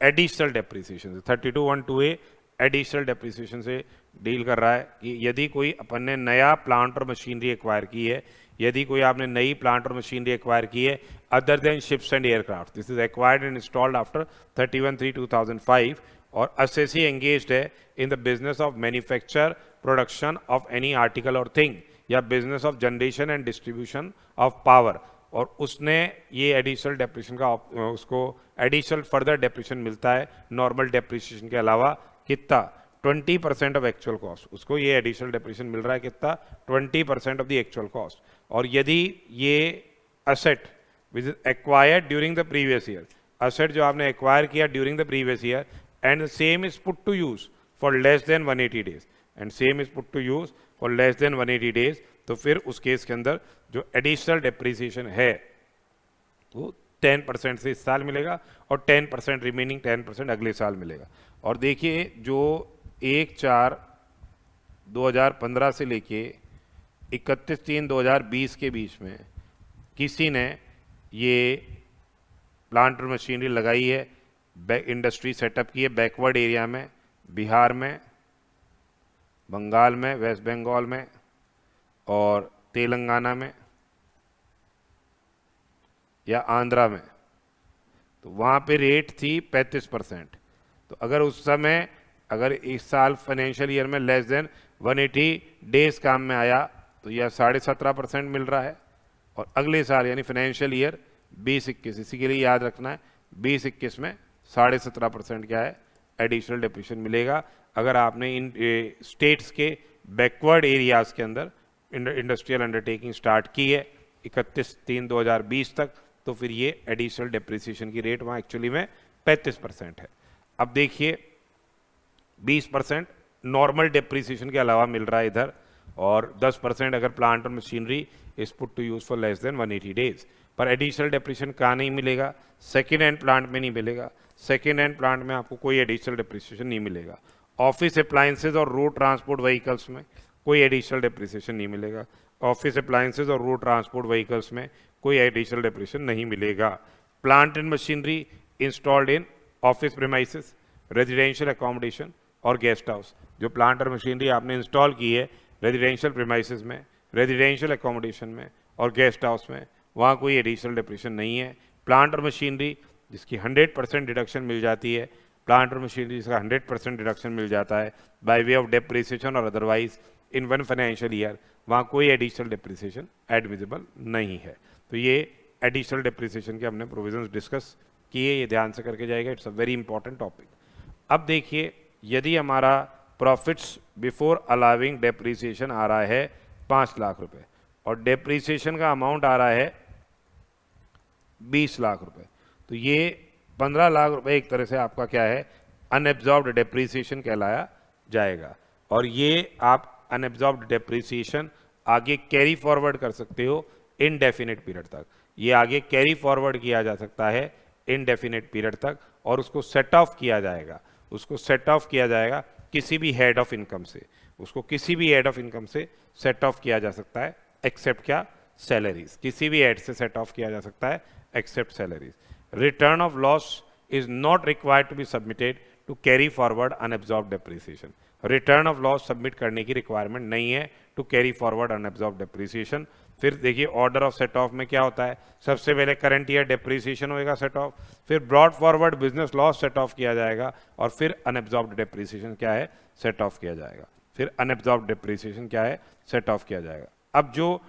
एडिशनल डेप्रिसिएशन से। 32(1)(2)(a) एडिशनल डेप्रिसिएशन से डील कर रहा है कि यदि कोई अपन ने नया प्लांट और मशीनरी एक्वायर की है, यदि कोई आपने नई प्लांट और मशीनरी एक्वायर की है other than ships and aircraft, this is acquired and installed after 31/3/2005, और असेसी एंगेज्ड है in the business of manufacture production of any article और थिंग, या business of generation and distribution of power, और उसने ये additional depreciation का उसको additional further depreciation मिलता है नॉर्मल डेप्रिसिएशन के अलावा, कितना? 20% ऑफ एक्चुअल कॉस्ट, उसको ये एडिशनल डेप्रिसिएशन मिल रहा है कितना? 20% ऑफ द एक्चुअल कॉस्ट। और यदि ये asset which is acquired during the previous year, asset जो आपने एक्वायर किया during the previous year and the same is put to use for less than 180 days, and same is put to use for less than 180 days, तो फिर उस case के अंदर जो additional depreciation है वो 10% से इस साल मिलेगा और 10% रिमेनिंग 10% अगले साल मिलेगा। और देखिए जो 1/4/2015 से लेके 31/3/2020 के बीच में किसी ने ये प्लांट और मशीनरी लगाई है, इंडस्ट्री सेटअप की है बैकवर्ड एरिया में, बिहार में, बंगाल में, वेस्ट बंगाल में और तेलंगाना में या आंध्रा में, तो वहाँ पे रेट थी 35%। तो अगर उस समय अगर इस साल फाइनेंशियल ईयर में लेस देन 180 डेज काम में आया तो यह 17.5% मिल रहा है। और अगले साल यानी फाइनेंशियल ईयर 2021, इसी के लिए याद रखना है 2021 में 17.5% क्या है एडिशनल डेप्रिसिएशन मिलेगा अगर आपने इन स्टेट्स के बैकवर्ड एरियाज के अंदर इंडस्ट्रियल अंडरटेकिंग स्टार्ट की है 31/3/2020 तक, तो फिर ये एडिशनल डेप्रिसिएशन की रेट वहाँ एक्चुअली में 35% है। अब देखिए 20% नॉर्मल डेप्रिसिएशन के अलावा मिल रहा है इधर, और 10% अगर प्लांट और machinery is put to use for less than 180 days. पर एडिशनल डेप्रिसिएशन कहाँ नहीं मिलेगा? सेकेंड हैंड प्लांट में नहीं मिलेगा। सेकेंड हैंड प्लांट में आपको कोई एडिशनल डेप्रिसिएशन नहीं मिलेगा। ऑफिस अप्लायंसेज और रोड ट्रांसपोर्ट व्हीकल्स में कोई एडिशनल डेप्रिसिएशन नहीं मिलेगा। ऑफिस अप्लायंसेज और रोड ट्रांसपोर्ट व्हीकल्स में कोई एडिशनल डेप्रिसिएशन नहीं मिलेगा। Plant and machinery installed in office premises, residential accommodation और गेस्ट हाउस, जो प्लांट और मशीनरी आपने इंस्टॉल की है रेजिडेंशियल प्रीमाइसेस में, रेजिडेंशियल अकोमोडेशन में और गेस्ट हाउस में, वहाँ कोई एडिशनल डेप्रिसिएशन नहीं है। प्लांट और मशीनरी जिसकी 100% डिडक्शन मिल जाती है, प्लांट और मशीनरी जिसका 100% डिडक्शन मिल जाता है बाय वे ऑफ डेप्रिसिएशन और otherwise in one financial year, वहाँ कोई एडिशनल डेप्रिसिएशन एडमिसिबल नहीं है। तो ये एडिशनल डेप्रिसिएशन के हमने प्रोविजंस डिस्कस किए, ये ध्यान से करके जाएगा, it's a very important topic. अब देखिए यदि हमारा प्रॉफिट्स बिफोर अलाउिंग डेप्रिसिएशन आ रहा है 5 लाख रुपए और डेप्रिसिएशन का अमाउंट आ रहा है 20 लाख रुपए, तो ये 15 लाख रुपए एक तरह से आपका क्या है अनएब्जॉर्ब्ड डेप्रिसिएशन कहलाया जाएगा। और ये आप अनएब्जॉर्ब्ड डेप्रिसिएशन आगे कैरी फॉरवर्ड कर सकते हो इनडेफिनेट पीरियड तक। ये आगे कैरी फॉरवर्ड किया जा सकता है इनडेफिनेट पीरियड तक और उसको सेट ऑफ किया जाएगा, उसको सेट ऑफ किया जाएगा किसी भी हेड ऑफ इनकम से, उसको किसी भी हेड ऑफ इनकम से सेट ऑफ किया जा सकता है एक्सेप्ट क्या सैलरीज, किसी भी हेड से सेट ऑफ किया जा सकता है except salaries. Return of loss is not required to be submitted to carry forward unabsorbed depreciation. Return of loss submit करने की रिक्वायरमेंट नहीं है to carry forward unabsorbed depreciation. फिर देखिए ऑर्डर ऑफ सेट ऑफ में क्या होता है, सबसे पहले करंट ईयर डेप्रिसिएशन होएगा सेट ऑफ, फिर brought forward business loss set of किया जाएगा और फिर अनएब्जॉर्ब्ड डेप्रिसिएशन क्या है सेट ऑफ किया जाएगा, फिर अनएब्जॉर्ब्ड डेप्रिसिएशन क्या है सेट ऑफ किया जाएगा। अब जो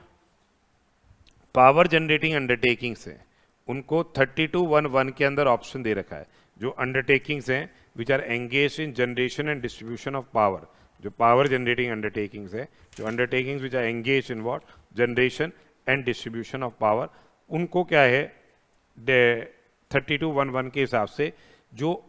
पावर जनरेटिंग अंडरटेकिंग्स हैं उनको 32(1)(1) के अंदर ऑप्शन दे रखा है। जो अंडरटेकिंग्स हैं which are engage in generation and distribution of power, जो पावर जनरेटिंग अंडरटेकिंग्स है, जो undertakings which are engage in what generation and distribution of power, उनको क्या है 32(1)(1) के हिसाब से जो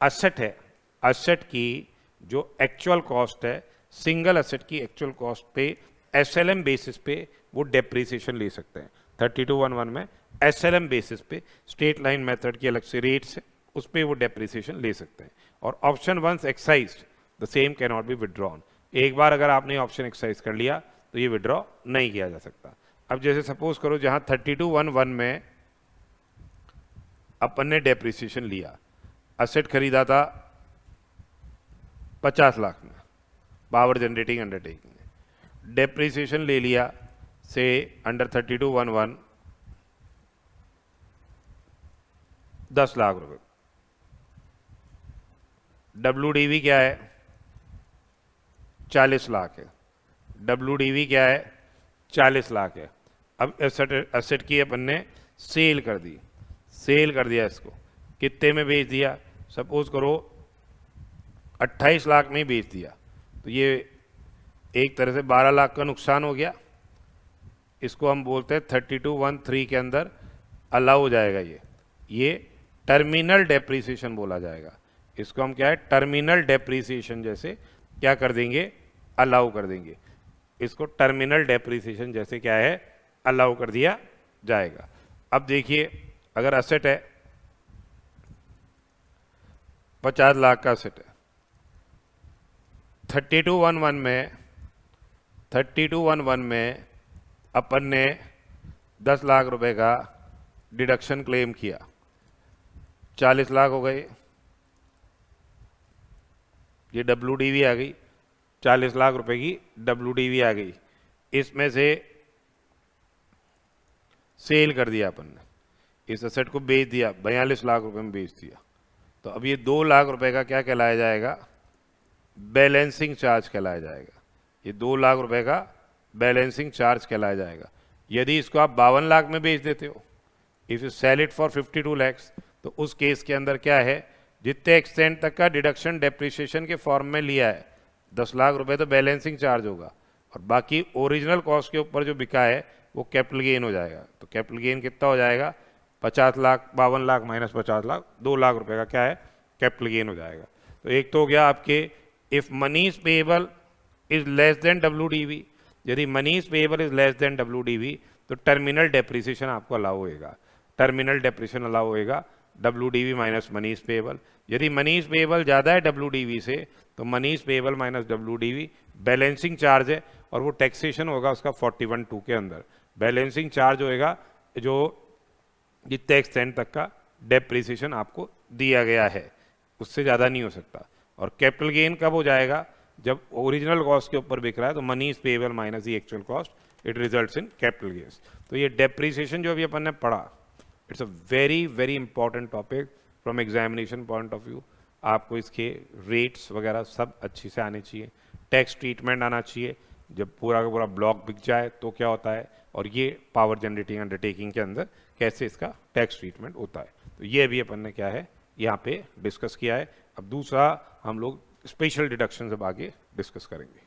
असेट है, असेट की जो एक्चुअल कॉस्ट है, सिंगल असेट की एक्चुअल कॉस्ट पे एसएलएम बेसिस पे वो डेप्रिसिएशन ले सकते हैं। 32(1)(1) में एसएलएम बेसिस पे स्ट्रेट लाइन मेथड की अलग से रेट्स है, उस पर वो डेप्रिसिएशन ले सकते हैं। और option once exercise the same can not be withdrawn. एक बार अगर आपने ऑप्शन एक्साइज कर लिया तो ये विड्रॉ नहीं किया जा सकता। अब जैसे सपोज करो जहां 32(1)(1) में अपन ने डेप्रिसिएशन लिया, असेट खरीदा था 50 लाख में पावर जनरेटिंग अंडरटेकिंग ने, डेप्रिसिएशन ले लिया से अंडर 32(1)(1) 10 लाख रुपए। WDV क्या है 40 लाख है, WDV क्या है 40 लाख है। अब एसेट की अपन ने सेल कर दी, सेल कर दिया, इसको कितने में बेच दिया, सपोज करो 28 लाख में ही बेच दिया, तो ये एक तरह से 12 लाख का नुकसान हो गया। इसको हम बोलते हैं 32(1)(3) के अंदर अलाउ हो जाएगा, ये टर्मिनल डेप्रिसिएशन बोला जाएगा। इसको हम क्या है टर्मिनल डेप्रिसिएशन जैसे क्या कर देंगे, अलाउ कर देंगे। इसको टर्मिनल डेप्रिसिएशन जैसे क्या है, अलाउ कर दिया जाएगा। अब देखिए, अगर असेट है 50 लाख का असेट है, 3211 में अपन ने 10 लाख रुपए का डिडक्शन क्लेम किया, 40 लाख हो गए, ये WDV आ गई, 40 लाख रुपए की WDV आ गई। इसमें से सेल कर दिया अपन ने, इस असेट को बेच दिया, 42 लाख रुपए में बेच दिया। तो अब ये 2 लाख रुपए का क्या कहलाया जाएगा, बैलेंसिंग चार्ज कहलाया जाएगा। ये 2 लाख रुपए का बैलेंसिंग चार्ज कहलाया जाएगा। यदि इसको आप 52 लाख में बेच देते हो, if you sell it for 52 lakhs, तो उस केस के अंदर क्या है, जितने एक्सटेंट तक का डिडक्शन डेप्रिसिएशन के फॉर्म में लिया है, 10 लाख रुपए तो बैलेंसिंग चार्ज होगा, और बाकी ओरिजिनल कॉस्ट के ऊपर जो बिका है वो कैपिटल गेन हो जाएगा। तो कैपिटल गेन कितना हो जाएगा, 50 लाख, 52 लाख माइनस 50 लाख, 2 लाख रुपए का क्या है, कैपिटल गेन हो जाएगा। तो एक तो हो गया आपके, if monies payable is less than WDV, यदि monies payable is less than WDV तो टर्मिनल डेप्रिसिएशन आपको अलाउ होएगा। टर्मिनल डेप्रिसिएशन अलाउ होएगा WDV माइनस मनीज पेएबल। यदि मनीज पेएबल ज़्यादा है WDV से, तो monies payable minus WDV balancing charge है, और वो टैक्सेशन होगा उसका 41(2) के अंदर। बैलेंसिंग चार्ज होएगा जो जितने एक्सटेंट तक का डेप्रिसिएशन आपको दिया गया है, उससे ज़्यादा नहीं हो सकता। और कैपिटल गेन कब हो जाएगा, जब ओरिजिनल कॉस्ट के ऊपर बिक रहा है, तो money is payable minus the actual cost, it results in capital gains. तो ये डेप्रिसिएशन जो अभी अपन ने पढ़ा, it's a very very important topic from examination point of view. आपको इसके रेट्स वगैरह सब अच्छी से आने चाहिए, टैक्स ट्रीटमेंट आना चाहिए, जब पूरा का पूरा ब्लॉक बिक जाए तो क्या होता है, और ये पावर जनरेटिंग अंडरटेकिंग के अंदर कैसे इसका टैक्स ट्रीटमेंट होता है। तो ये भी अपन ने क्या है यहाँ पे डिस्कस किया है। अब दूसरा हम लोग स्पेशल डिडक्शन अब आगे डिस्कस करेंगे।